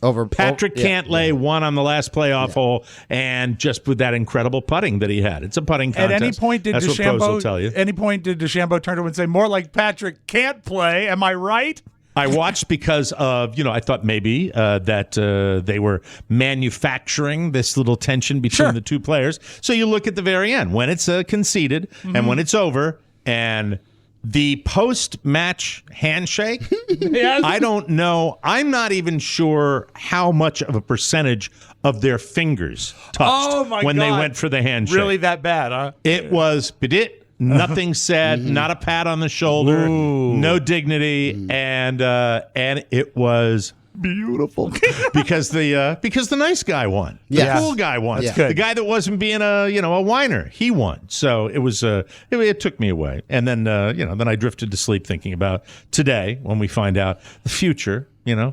S4: Over
S3: Patrick Cantlay won on the last playoff hole, and just with that incredible putting that he had. It's a putting contest.
S2: At any point did
S3: That's what pros will tell you.
S2: DeChambeau turn to him and say, more like Patrick can't play? Am I right?
S3: I watched because of, I thought maybe that they were manufacturing this little tension between the two players. So you look at the very end, when it's conceded and when it's over, and the post-match handshake,
S2: Yes.
S3: I don't know. I'm not even sure how much of a percentage of their fingers touched when they went for the handshake.
S2: Really that bad, huh?
S3: It was bidit. Nothing said, not a pat on the shoulder, no dignity, and it was beautiful because the nice guy won, the cool guy won, the guy that wasn't being a whiner, he won. So it was it took me away, and then then I drifted to sleep thinking about today when we find out the future,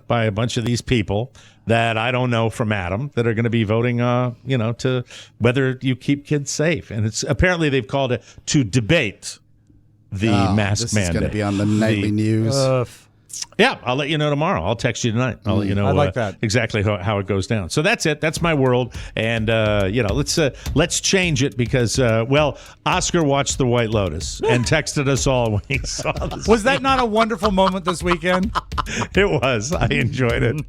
S3: by a bunch of these people that I don't know from Adam that are going to be voting, to whether you keep kids safe. And it's apparently they've called it to debate the mask
S4: this
S3: mandate.
S4: This is going to be on the nightly news.
S3: Yeah, I'll let you know tomorrow. I'll text you tonight. I'll let you know
S2: I like that.
S3: Exactly how it goes down. So that's it. That's my world. And, let's change it because, Oscar watched The White Lotus and texted us all when he saw this.
S2: Was that not a wonderful moment this weekend?
S3: It was. I enjoyed it.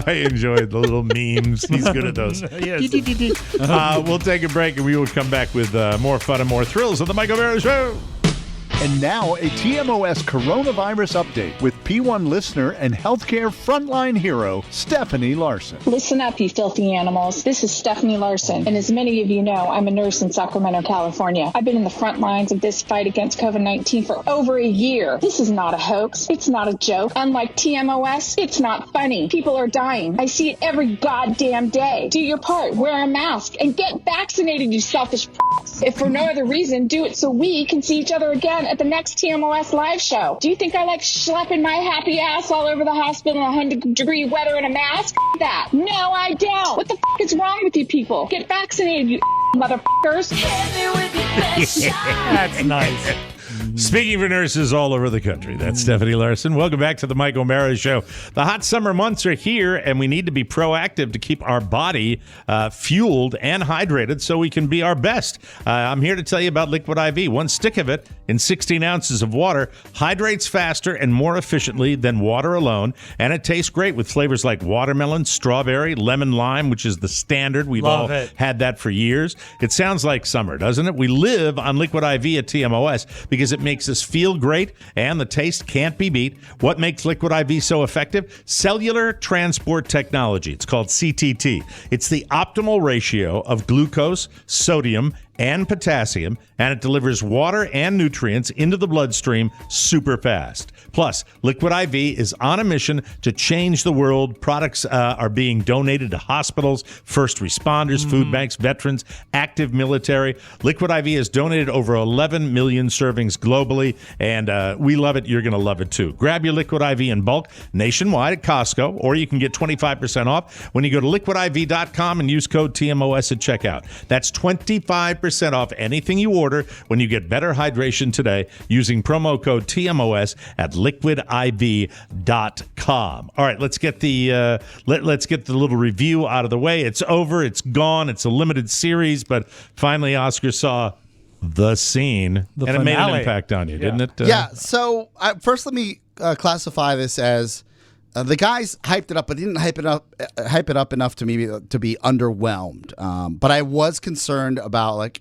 S3: I enjoyed the little memes. He's good at those.
S2: Yes.
S3: We'll take a break and we will come back with more fun and more thrills of the Michael Barrow Show.
S12: And now a TMOS coronavirus update with P1 listener and healthcare frontline hero, Stephanie Larson.
S16: Listen up, you filthy animals. This is Stephanie Larson, and as many of you know, I'm a nurse in Sacramento, California. I've been in the front lines of this fight against COVID-19 for over a year. This is not a hoax. It's not a joke. Unlike TMOS, it's not funny. People are dying. I see it every goddamn day. Do your part. Wear a mask and get vaccinated, you selfish f***s. If for no other reason, do it so we can see each other again at the next TMOS live show. Do you think I like schlepping my happy ass all over the hospital in 100-degree weather in a mask? F*** that. No, I don't. What the f*** is wrong with you people? Get vaccinated, you motherfuckers.
S2: That's nice.
S3: Speaking for nurses all over the country, that's Stephanie Larson. Welcome back to the Mike O'Mara Show. The hot summer months are here, and we need to be proactive to keep our body fueled and hydrated so we can be our best. I'm here to tell you about Liquid IV. One stick of it in 16 ounces of water hydrates faster and more efficiently than water alone, and it tastes great with flavors like watermelon, strawberry, lemon, lime, which is the standard. We've all had that for years. It sounds like summer, doesn't it? We live on Liquid IV at TMOS because it makes us feel great and the taste can't be beat. What makes Liquid IV so effective? Cellular transport technology. It's called CTT. It's the optimal ratio of glucose, sodium, and potassium, and it delivers water and nutrients into the bloodstream super fast. Plus, Liquid IV is on a mission to change the world. Products are being donated to hospitals, first responders, food banks, veterans, active military. Liquid IV has donated over 11 million servings globally, and we love it. You're going to love it, too. Grab your Liquid IV in bulk nationwide at Costco, or you can get 25% off when you go to liquidiv.com and use code TMOS at checkout. That's 25% off anything you order when you get better hydration today using promo code TMOS at liquidiv.com. All right, let's get the let's get the little review out of the way. It's over. It's gone. It's a limited series, but finally Oscar saw The Scene, and
S2: finale.
S3: It made an impact on you, didn't it?
S4: So first let me classify this as the guys hyped it up, but didn't hype it up enough to me to be underwhelmed. But I was concerned about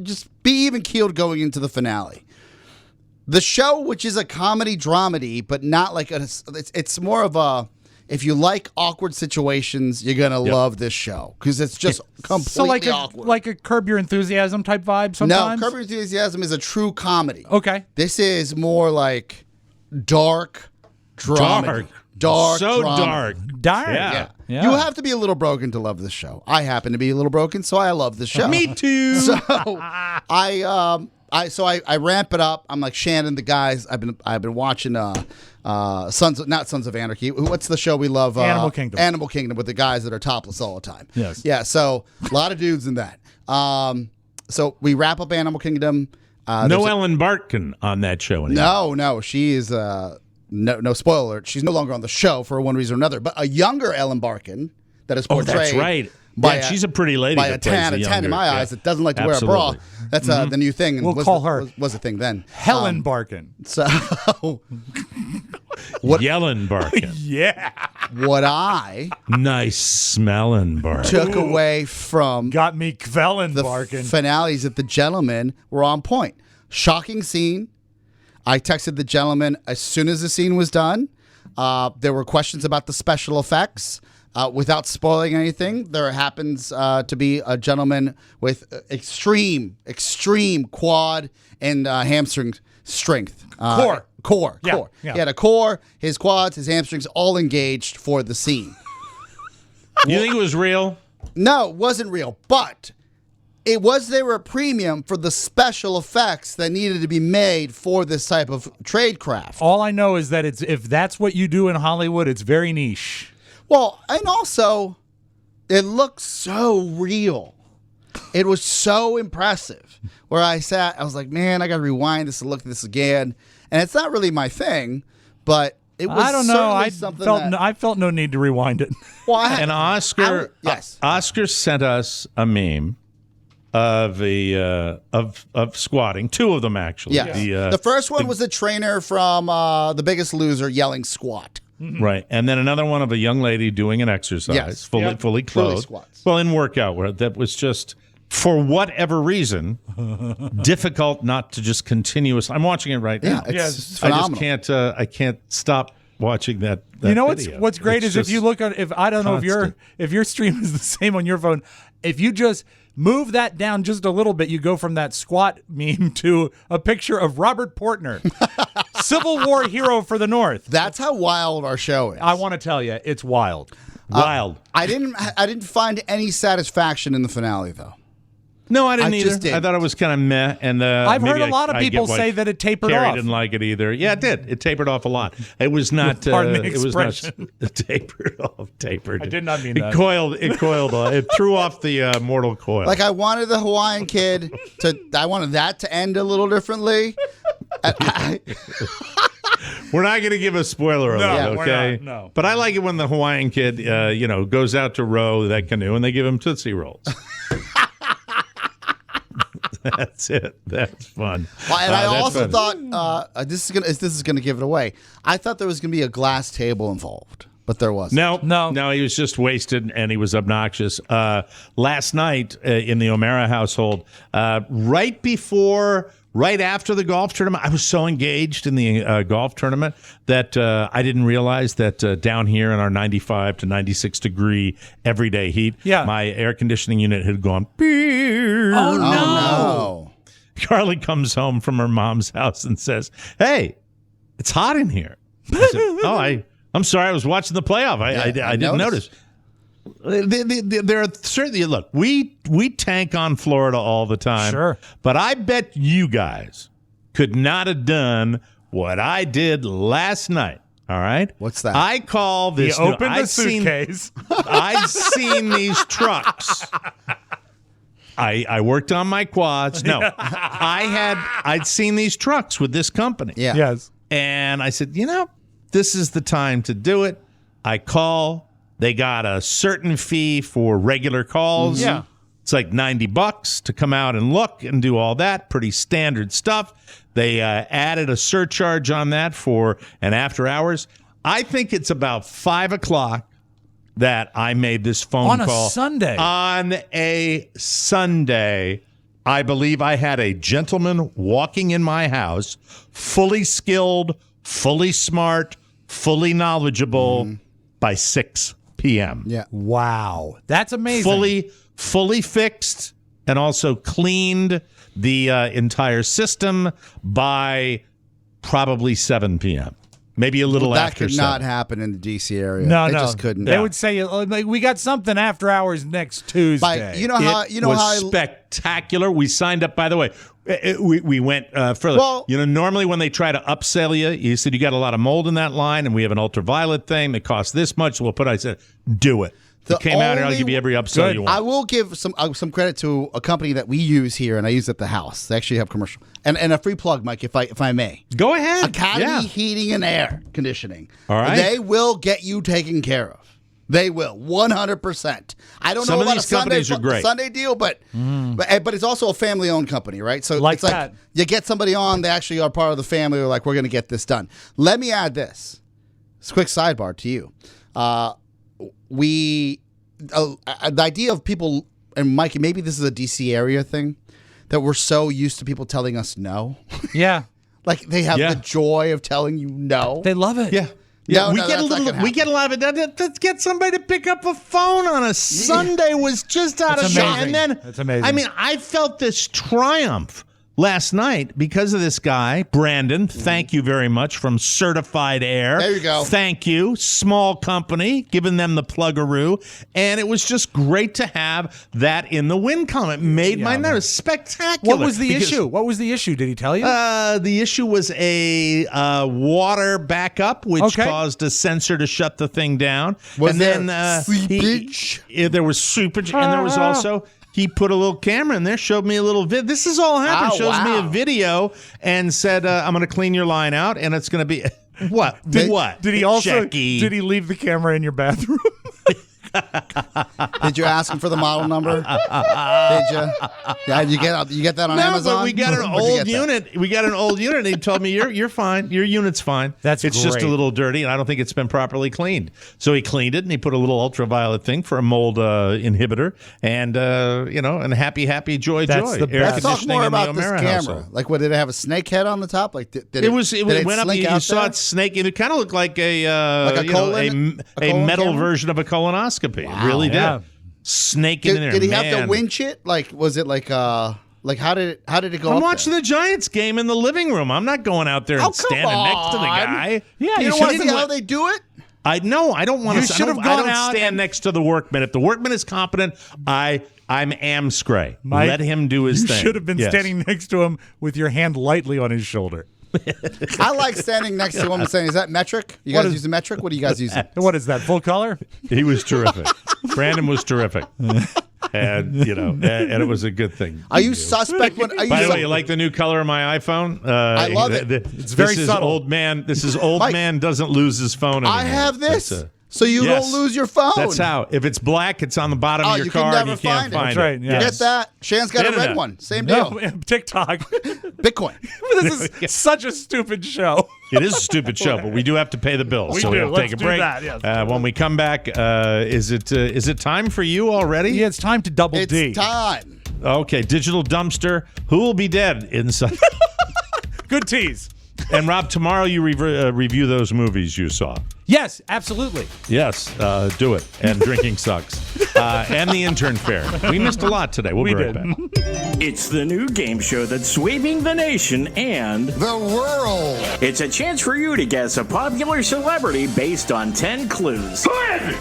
S4: just be even keeled going into the finale. The show, which is a comedy dramedy, but not like it's more of a, if you like awkward situations, you're gonna love this show because it's just completely awkward.
S2: Like a Curb Your Enthusiasm type vibe sometimes?
S4: No, Curb Your Enthusiasm is a true comedy.
S2: Okay.
S4: This is more like dark drama. Dark.
S3: So
S4: drama.
S3: dark.
S2: Yeah.
S4: You have to be a little broken to love this show. I happen to be a little broken, so I love the show.
S3: Me too.
S4: So I ramp it up. I'm like Shannon, the guys. I've been watching not Sons of Anarchy. What's the show we love?
S2: Animal Kingdom.
S4: Animal Kingdom with the guys that are topless all the time.
S2: Yes.
S4: Yeah. So a lot of dudes in that. So we wrap up Animal Kingdom.
S3: No Ellen Barkin on that show anymore.
S4: No, she is no spoiler alert. She's no longer on the show for one reason or another. But a younger Ellen Barkin that is portrayed.
S3: Oh, that's right. She's a pretty lady.
S4: By a 10 in my eyes that doesn't like to wear a bra. That's the new thing. And
S2: we'll call her.
S4: Was a thing then.
S2: Helen Barkin.
S4: So
S3: Yellen Barkin.
S2: Yeah.
S4: What I
S3: nice smelling Barkin
S4: took away from
S2: got me Kvellen
S4: the
S2: Barkin
S4: finales at The Gentleman were on point. Shocking scene. I texted The Gentleman as soon as the scene was done. There were questions about the special effects. Without spoiling anything, there happens to be a gentleman with extreme quad and hamstring strength. Core.
S2: Yeah.
S4: He had a core, his quads, his hamstrings all engaged for the scene.
S3: You think it was real?
S4: No, it wasn't real, but it was there a premium for the special effects that needed to be made for this type of trade craft.
S2: All I know is that if that's what you do in Hollywood, it's very niche.
S4: Well, and also, it looks so real. It was so impressive. Where I sat, I was like, man, I got to rewind this and look at this again. And it's not really my thing, but it was
S2: I don't know. I felt no need to rewind it.
S4: Well,
S3: Oscar sent us a meme of squatting. Two of them, actually.
S4: Yeah. The first one was the trainer from The Biggest Loser yelling squat.
S3: Right. And then another one of a young lady doing an exercise, fully clothed. Well, in workout, where that was just, for whatever reason, difficult not to just continuous. I'm watching it right now.
S4: Yeah, it's phenomenal.
S3: I can't stop watching that
S2: you know
S3: video.
S2: what's great is if you look at, if I don't know if your stream is the same on your phone, if you just move that down just a little bit, you go from that squat meme to a picture of Robert Portner, Civil War hero for the North.
S4: That's how wild our show is.
S2: I want to tell you, it's wild.
S4: I didn't find any satisfaction in the finale, though.
S3: No, I didn't either. I thought it was kind of meh. And
S2: I've heard a lot of people say that it tapered off.
S3: Carrie didn't like it either. Yeah, it did. It tapered off a lot. It was not.
S2: Pardon the
S3: it was not tapered off. Tapered.
S2: I did not mean that.
S3: It coiled. It threw off the mortal coil.
S4: Like I wanted the Hawaiian Kid I wanted that to end a little differently.
S3: We're not going to give a spoiler alert, okay?
S2: No.
S3: But I like it when the Hawaiian Kid, goes out to row that canoe and they give him Tootsie Rolls. That's it. That's fun.
S4: Well, and I also thought this is gonna give it away. I thought there was gonna be a glass table involved, but there wasn't.
S3: No. He was just wasted and he was obnoxious. Last night in the O'Mara household, right after the golf tournament, I was so engaged in the golf tournament that I didn't realize that down here in our 95 to 96 degree everyday heat, my air conditioning unit had gone beep.
S2: Oh, no.
S3: Carly comes home from her mom's house and says, "Hey, it's hot in here." I said, I'm sorry, I was watching the playoff. I didn't notice. There are certainly, look, we tank on Florida all the time.
S2: Sure.
S3: But I bet you guys could not have done what I did last night. All right?
S4: What's that?
S3: I call this.
S2: You opened the suitcase.
S3: I'd seen these trucks. I worked on my quads. No, I'd seen these trucks with this company.
S4: Yeah.
S2: Yes.
S3: And I said, this is the time to do it. I call. They got a certain fee for regular calls.
S2: Yeah.
S3: It's like $90 to come out and look and do all that. Pretty standard stuff. They added a surcharge on that for an after hours. I think it's about 5 o'clock that I made this phone call. On a Sunday. I believe I had a gentleman walking in my house, fully skilled, fully smart, fully knowledgeable by 6 p.m.
S4: Yeah.
S2: Wow. That's amazing.
S3: Fully fixed and also cleaned the entire system by probably 7 p.m. Maybe a little after 7.
S4: That could not happen in the D.C. area.
S2: No,
S4: They just couldn't.
S2: They would say, we got something after hours next Tuesday.
S3: It was spectacular. We signed up, by the way. We went further.
S4: Well,
S3: normally when they try to upsell you said you got a lot of mold in that line, and we have an ultraviolet thing that costs this much. I said, do it. You came out here, I'll give you every upsell you want.
S4: I will give some credit to a company that we use here, and I use at the house. They actually have commercial. And a free plug, Mike, if I may.
S3: Go ahead.
S4: Academy Heating and Air Conditioning.
S3: All right.
S4: They will get you taken care of. They will, 100%. I don't
S3: Some
S4: know
S3: of
S4: about
S3: these
S4: a
S3: companies are great.
S4: Sunday deal, but it's also a family-owned company, right? So
S2: Like
S4: it's like
S2: that.
S4: you get somebody on, they actually are part of the family. They're like, we're going to get this done. Let me add this. It's a quick sidebar to you. The idea of people, and Mike, maybe this is a DC area thing, that we're so used to people telling us no.
S2: Yeah.
S4: Like they have the joy of telling you no.
S2: They love it.
S3: Yeah.
S4: No,
S3: we
S4: no,
S3: get
S4: that's not gonna happen.
S3: we get a lot of it. Let's get somebody to pick up a phone on a Sunday was just out
S2: That's
S3: of
S2: amazing.
S3: And then
S2: That's amazing.
S3: I mean, I felt this triumph last night because of this guy, Brandon. Thank you very much from Certified Air.
S4: There you go.
S3: Thank you, small company, giving them the plug-a-roo, and it was just great to have that in the win column. It made my night. It was spectacular.
S2: What was the issue? What was the issue? Did he tell you?
S3: The issue was a water backup, which caused a sensor to shut the thing down.
S4: Was
S3: and
S4: there
S3: then
S4: seepage?
S3: There was seepage, and there was also. He put a little camera in there, showed me a little vid. This is all happened. Shows me a video and said, "I'm going to clean your line out, and it's going to be what? What?
S2: Did he also?
S3: Checky.
S2: Did he leave the camera in your bathroom?
S4: Did you ask him for the model number? Did you? Yeah, you get that on Amazon?
S3: But we got an
S4: Where'd you
S3: old
S4: get that?
S3: unit. We got an old unit, and he told me you're fine. Your unit's fine.
S2: It's
S3: just
S2: great.
S3: a little dirty, and I don't think it's been properly cleaned. So he cleaned it, and he put a little ultraviolet thing for a mold inhibitor, and and happy joy.
S2: That's the
S3: Air
S2: best.
S4: Let's talk
S3: conditioning
S4: more
S3: in the
S4: about this
S3: O'Mara
S4: camera.
S3: household.
S4: Like, what did it have a snake head on the top? Like, did
S3: It went up.
S4: slink
S3: You
S4: out
S3: saw
S4: there?
S3: it snaking. It kind of looked like a
S4: Like a colon
S3: metal
S4: camera?
S3: version of a colonoscopy. It really did.
S2: Yeah.
S3: Snaking in there.
S4: Did he have
S3: man.
S4: to winch it? Like, was it like how did it go?
S3: I'm
S4: up
S3: watching
S4: there?
S3: the Giants game in the living room. I'm not going out there and standing next to the guy.
S2: Yeah,
S4: You don't want to see how they do it?
S3: I don't want
S2: You
S3: to.
S2: should have
S3: I
S2: gone
S3: don't
S2: out
S3: stand next to the workman. If the workman is competent, I'm Amscray.
S2: Mike,
S3: Let him do his thing.
S2: You should have been
S3: Yes.
S2: standing next to him with your hand lightly on his shoulder.
S4: I like standing next to him and saying, "Is that metric? You guys using metric? What do you guys using?"
S2: What is that? Full color?
S3: He was terrific. Brandon was terrific. And and it was a good thing.
S4: Are you suspect when? Are you
S3: By the way, you like the new color of my iPhone? I
S4: love it.
S3: It's
S2: very
S3: this
S2: subtle.
S3: Is old man. This is old
S4: Mike,
S3: man doesn't lose his phone anymore.
S4: I have this,
S3: That's
S4: so you
S3: Yes.
S4: don't lose your phone.
S3: That's how. If it's black, it's on the bottom
S4: Oh,
S3: of your
S4: you can
S3: car, and
S4: never
S3: you can't
S4: find it.
S3: find
S2: That's
S3: it.
S2: right, yeah.
S4: Get that? Shan's got a red
S3: Internet.
S4: one. Same deal.
S2: No, TikTok.
S4: Bitcoin.
S2: This is such a stupid show.
S3: It is a stupid show, but we do have to pay the bills.
S2: We
S3: so
S2: do.
S3: we have to
S2: Let's
S3: take a
S2: do
S3: break.
S2: that, yes.
S3: When we come back, is it time for you already?
S2: Yeah, it's time to double
S4: It's
S2: D.
S4: time.
S3: Okay, digital dumpster. Who will be dead inside?
S2: Good tease.
S3: And Rob, tomorrow you review those movies you saw.
S2: Yes, absolutely.
S3: Yes, do it. And drinking sucks. And the intern fair. We missed a lot today. We'll be right back.
S6: It's the new game show that's sweeping the nation and
S7: The world.
S6: it's a chance for you to guess a popular celebrity based on 10 clues.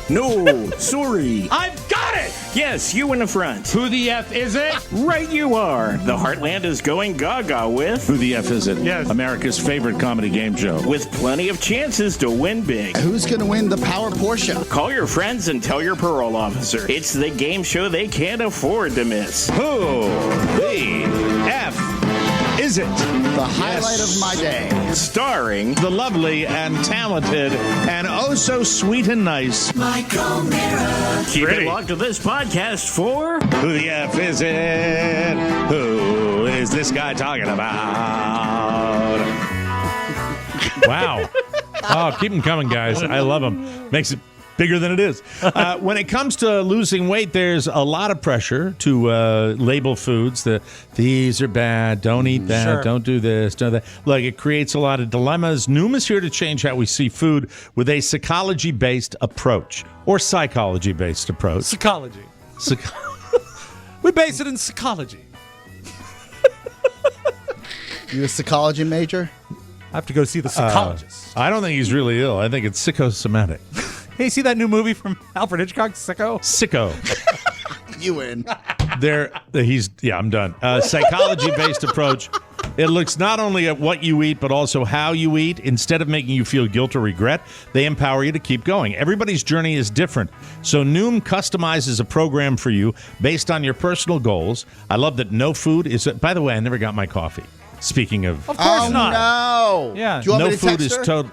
S6: No, sorry.
S17: I've got it!
S6: Yes, you in the front.
S17: Who the F is it?
S6: Right you are. The Heartland is going gaga with
S17: Who the F is it?
S2: Yes.
S17: America's favorite comedy game show.
S6: with plenty of chances to win big.
S4: Who's going to win the Power Porsche?
S6: Call your friends and tell your parole officer. It's the game show they can't afford to miss.
S17: Who the F is it?
S4: The highlight of my day.
S6: Starring
S3: The lovely and talented and oh so sweet and nice.
S6: Keep it locked to this podcast for
S3: Who the F is it? Who is this guy talking about? Wow. Oh, keep them coming, guys. I love them. Makes it bigger than it is. When it comes to losing weight, there's a lot of pressure to label foods that these are bad, don't eat that,
S2: Sure.
S3: don't do this, don't that. Like, it creates a lot of dilemmas. Noom is here to change how we see food with a psychology-based approach or psychology-based approach.
S2: Psychology. We base it in psychology.
S4: You a psychology major?
S2: I have to go see the psychologist.
S3: I don't think he's really ill. I think it's psychosomatic.
S2: Hey, see that new movie from Alfred Hitchcock, Sicko?
S3: Sicko.
S4: You win.
S3: I'm done. Psychology-based approach It looks not only at what you eat, but also how you eat. Instead of making you feel guilt or regret, they empower you to keep going. Everybody's journey is different. So Noom customizes a program for you based on your personal goals. I love that no food is... By the way, I never got my coffee. Speaking of...
S2: Of course not.
S4: No.
S2: Yeah.
S4: Do you want
S3: No
S4: me to
S3: food
S4: text
S3: is
S4: her?
S3: total...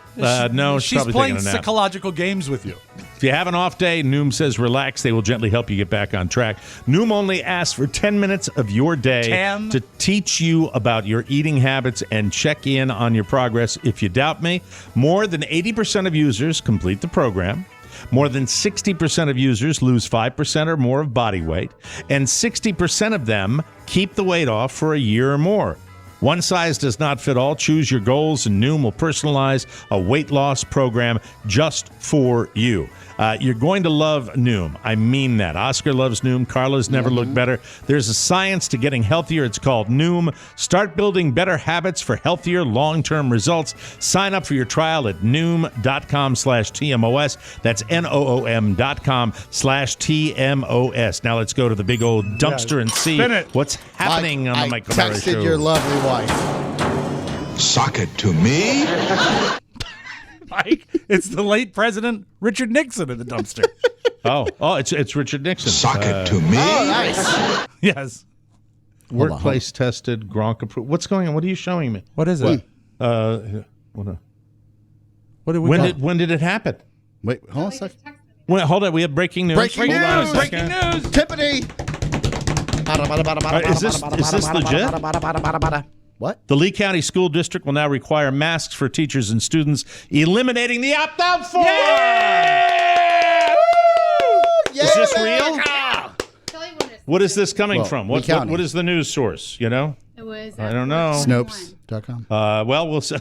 S3: no,
S2: She's
S3: probably
S2: playing
S3: taking a nap.
S2: psychological games with you.
S3: If you have an off day, Noom says relax. They will gently help you get back on track. Noom only asks for 10 minutes of your day
S2: 10?
S3: to teach you about your eating habits and check in on your progress. If you doubt me, more than 80% of users complete the program. More than 60% of users lose 5% or more of body weight. And 60% of them keep the weight off for a year or more. One size does not fit all. Choose your goals, and Noom will personalize a weight loss program just for you. You're going to love Noom. I mean that. Oscar loves Noom. Carla's never looked better. There's a science to getting healthier. It's called Noom. Start building better habits for healthier long-term results. Sign up for your trial at Noom.com/TMOS. That's NOOM.com/TMOS. Now let's go to the big old dumpster and see what's happening on the Mike O'Mara
S4: texted
S3: Show.
S4: your lovely wife.
S7: Sock it to me.
S2: Mike, it's the late President Richard Nixon in the dumpster.
S3: Oh, it's Richard Nixon.
S7: Sock it to me.
S4: Oh, nice.
S2: Yes.
S3: Workplace tested, Gronk approved. What's going on? What are you showing me?
S2: What is it?
S3: What
S2: did we
S3: when did it happen?
S4: Wait, hold on a second.
S3: Wait, hold on. We have breaking news.
S4: Breaking
S3: Hold on a
S4: news.
S3: second.
S4: Tiffany.
S3: Is this legit?
S4: What?
S3: The Lee County School District will now require masks for teachers and students, eliminating the opt-out form.
S4: Yeah!
S3: Is this real? What is this coming from? What
S4: County.
S3: is the news source? You know?
S14: It was.
S3: I don't know.
S4: Snopes.com.
S3: Well, we'll say.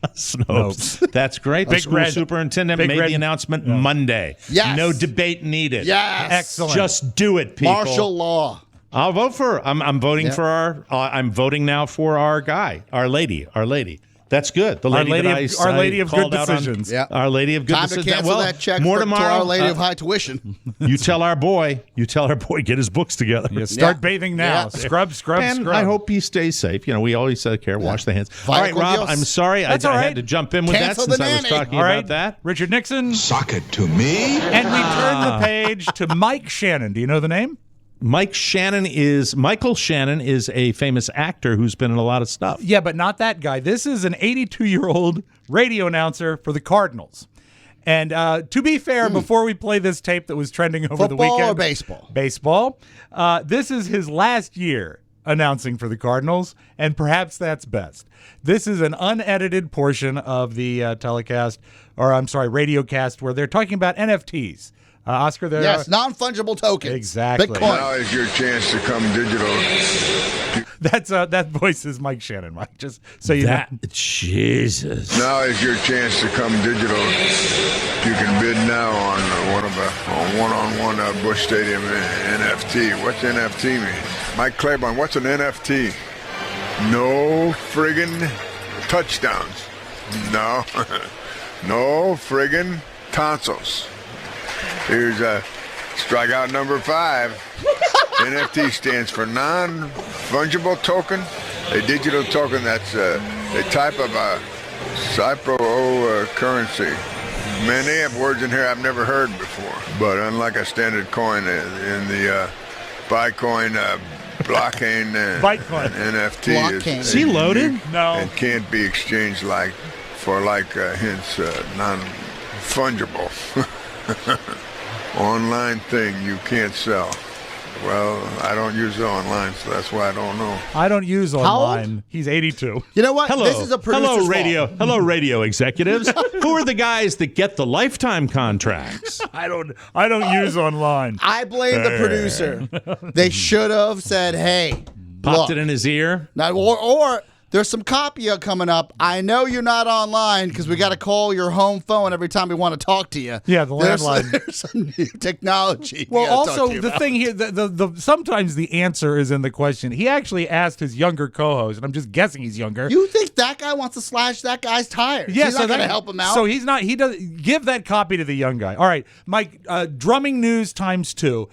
S3: Snopes. That's great. The school superintendent made the announcement Monday.
S4: Yes.
S3: No debate needed.
S4: Yes.
S2: Excellent.
S3: Just do it, people.
S4: Martial law.
S3: I'll vote for. I'm voting
S4: Yeah.
S3: for our. I'm voting now for our guy, our lady. That's good. The lady
S2: Our Lady of Good Decisions.
S4: Yeah.
S3: Our Lady of Good
S4: Time to
S3: Decisions.
S4: cancel that check
S3: more
S4: to
S3: tomorrow.
S4: Our Lady of High Tuition.
S3: You tell our boy. Get his books together.
S2: Start bathing now.
S4: Yeah.
S2: Scrub.
S3: And I hope he stays safe. You know, we always take care. Wash the hands. All right,
S4: Vaya con
S3: Rob.
S4: Dios.
S3: I'm sorry. I
S2: That's all right.
S3: had to jump in with
S4: Cancel
S3: that since
S4: the
S3: I was
S4: nanny.
S3: talking
S2: All right.
S3: about that.
S2: Richard Nixon.
S7: Sock it to me.
S2: And we turn the page to Mike Shannon. Do you know the name?
S3: Michael Shannon is a famous actor who's been in a lot of stuff.
S2: Yeah, but not that guy. This is an 82-year-old radio announcer for the Cardinals. And to be fair, before we play this tape that was trending over the weekend.
S4: Football or baseball?
S2: Baseball. This is his last year announcing for the Cardinals, and perhaps that's best. This is an unedited portion of the radio cast where they're talking about NFTs. Oscar, there.
S4: Yes, non-fungible tokens.
S2: Exactly.
S4: Bitcoin.
S7: Now is your chance to come digital.
S2: That's that voice is Mike Shannon, Mike. Just so you know.
S3: Jesus.
S7: Now is your chance to come digital. You can bid now on one-on-one Busch Stadium NFT. What's NFT mean? Mike Claiborne, what's an NFT? No friggin' touchdowns. No. No friggin' tonsils. Here's strikeout number 5. NFT stands for non-fungible token, a digital token that's a type of a cryptocurrency. Man, they have words in here I've never heard before. But unlike a standard coin in the Bitcoin blockchain NFT
S3: is he loaded?
S2: No.
S7: And can't be exchanged hence non-fungible. Online thing you can't sell. Well, I don't use it online, so that's why I don't know.
S2: I don't use
S4: How
S2: online.
S4: old?
S2: He's 82.
S4: You know what?
S3: Hello.
S4: This is a producer's
S3: Hello, radio.
S4: fault.
S3: Hello, radio executives. Who are the guys that get the lifetime contracts?
S2: I don't use online.
S4: I blame the producer. They should have said, "Hey,
S3: Popped
S4: look."
S3: it in his ear.
S4: Now, or there's some copy coming up. I know you're not online because we got to call your home phone every time we want to talk to you.
S2: Yeah, the landline.
S4: There's some new technology.
S2: Well,
S4: we gotta talk
S2: also
S4: to you
S2: the
S4: about.
S2: thing here, the sometimes the answer is in the question. He actually asked his younger co-host, and I'm just guessing he's younger.
S4: You think that guy wants to slash that guy's tires?
S2: Yeah,
S4: he's
S2: so
S4: not going to
S2: that-
S4: help him out.
S2: So he's not. He does give that copy to the young guy. All right, Mike. Drumming news times 2.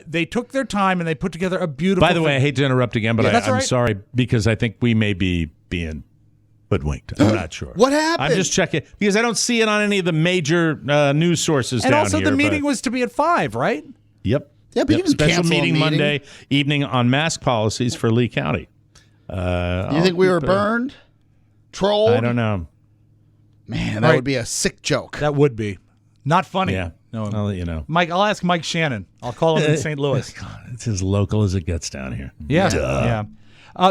S2: They took their time and they put together a beautiful.
S3: By the way, I hate to interrupt again, but
S2: Yeah, that's all
S3: I'm
S2: right.
S3: sorry because I think we may be be being hoodwinked. I'm not sure.
S4: What happened?
S3: I'm just checking because I don't see it on any of the major news sources
S2: And
S3: down
S2: also,
S3: here.
S2: the meeting was to be at 5, right?
S3: Yep.
S4: Yeah, but you can
S3: Special
S4: cancel a
S3: meeting
S4: meeting.
S3: Monday evening on mask policies for Lee County.
S4: You think we were burned? Trolled?
S3: I don't know.
S4: Man, that would be a sick joke.
S2: That would be. Not funny.
S3: Yeah.
S2: No.
S3: I'll let you know.
S2: Mike, I'll ask Mike Shannon. I'll call him in St. Louis.
S3: It's as local as it gets down here.
S2: Yeah.
S3: Duh.
S2: Yeah.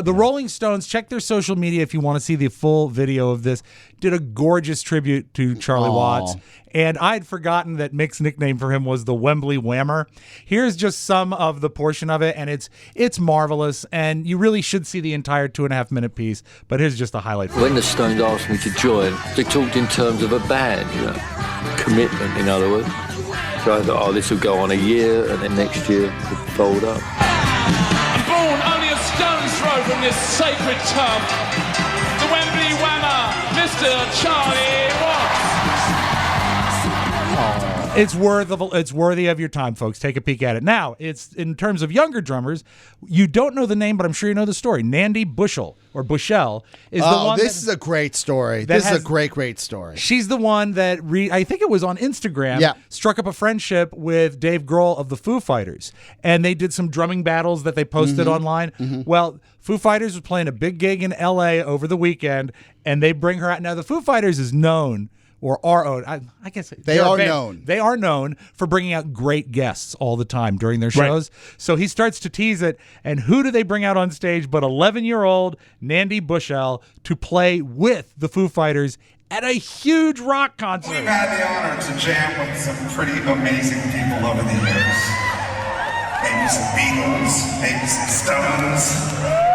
S2: The Rolling Stones, check their social media if you want to see the full video of this, did a gorgeous tribute to Charlie Watts. And I'd forgotten that Mick's nickname for him was the Wembley Whammer. Here's just some of the portion of it, and it's marvelous, and you really should see the entire 2.5-minute piece, but here's just a highlight.
S18: When the Stones asked me to join, they talked in terms of a band, commitment, in other words. So I thought, this will go on a year, and then next year it'll fold up.
S19: Born only a stone's throw from this sacred tub, the Wembley Whammer, Mr. Charlie Watts.
S2: It's worthy of your time, folks. Take a peek at it. Now, it's in terms of younger drummers, you don't know the name, but I'm sure you know the story. Nandy Bushell is the one.
S4: This is a great story. This is a great story.
S2: She's the one that I think it was on Instagram. Struck up a friendship with Dave Grohl of the Foo Fighters, and they did some drumming battles that they posted online. Well, Foo Fighters was playing a big gig in L.A. over the weekend, and they bring her out. Now, the Foo Fighters is known. Or I guess
S4: they are known.
S2: They are known for bringing out great guests all the time during their shows. Right. So he starts to tease it, and who do they bring out on stage but 11-year-old Nandy Bushell to play with the Foo Fighters at a huge rock concert?
S20: We've had the honor to jam with some pretty amazing people over the years. Maybe some Beatles, maybe some Stones,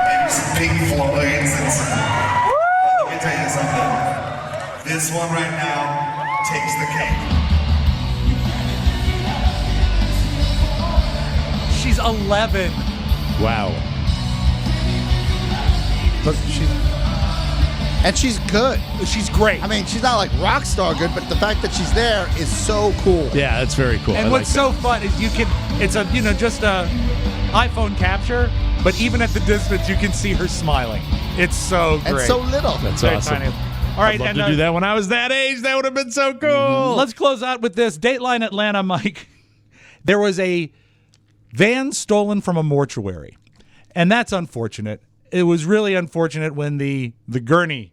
S20: maybe some Pink Floyds, and some... Well, let me tell you something. This one right now takes the cake.
S2: She's 11.
S3: Wow.
S4: Look, she's good.
S2: She's great.
S4: I mean, she's not like rock star good, but the fact that she's there is so cool.
S3: Yeah, that's very cool.
S2: And what's so fun is it's just a iPhone capture, but even at the distance, you can see her smiling. It's so great.
S4: And so little.
S3: That's
S2: Very
S3: awesome.
S2: tiny. All right,
S3: I'd love to do that when I was that age. That would have been so cool.
S2: Let's close out with this. Dateline Atlanta, Mike. There was a van stolen from a mortuary, and that's unfortunate. It was really unfortunate when the gurney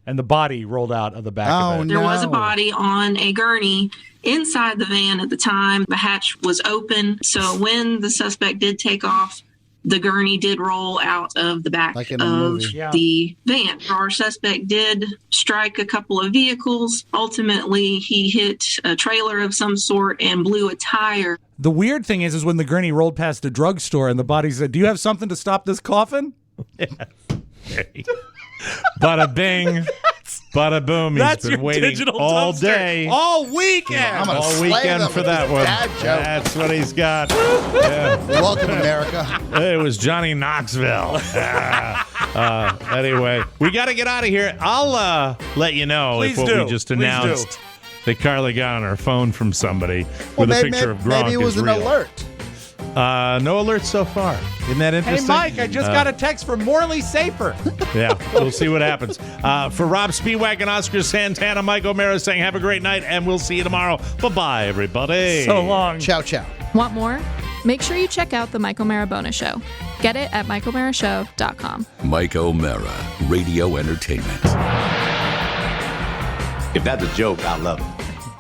S2: and the body rolled out of the back of it.
S21: There was a body on a gurney inside the van at the time. The hatch was open, so when the suspect did take off, the gurney did roll out of the back of the van. Our suspect did strike a couple of vehicles. Ultimately, he hit a trailer of some sort and blew a tire.
S2: The weird thing is when the gurney rolled past a drugstore and the body said, "Do you have something to stop this coffin?"
S3: Bada bing, bada boom.
S2: That's
S3: He's been
S2: your
S3: waiting
S2: digital
S3: all
S2: dumpster.
S3: day.
S2: All weekend.
S4: I'm gonna
S3: all
S4: slay
S3: weekend
S4: them
S3: for
S4: with
S3: that
S4: this
S3: one.
S4: dad joke.
S3: That's what he's got. Yeah.
S4: Welcome, America.
S3: It was Johnny Knoxville. Anyway, we got to get out of here. I'll let you know
S2: Please
S3: if what
S2: do.
S3: we just
S2: Please
S3: announced that Carly got on her phone from somebody with a picture of Gronk
S4: maybe it was
S3: is
S4: an
S3: real.
S4: alert.
S3: No alerts so far. Isn't that
S2: Hey,
S3: interesting?
S2: Mike, I just got a text from Morley Safer.
S3: Yeah, we'll see what happens. For Rob Spiewak and Oscar Santana, Mike O'Mara saying have a great night, and we'll see you tomorrow. Bye-bye, everybody.
S2: So long.
S4: Ciao, ciao.
S22: Want more? Make sure you check out the Mike O'Mara Bonus Show. Get it at MikeO'MaraShow.com.
S1: Mike O'Mara, Radio Entertainment.
S23: If that's a joke, I love it.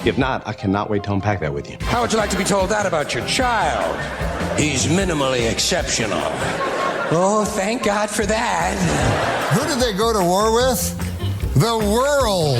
S23: If not, I cannot wait to unpack that with you.
S24: How would you like to be told that about your child? He's minimally exceptional. Oh, thank God for that.
S25: Who did they go to war with? The world.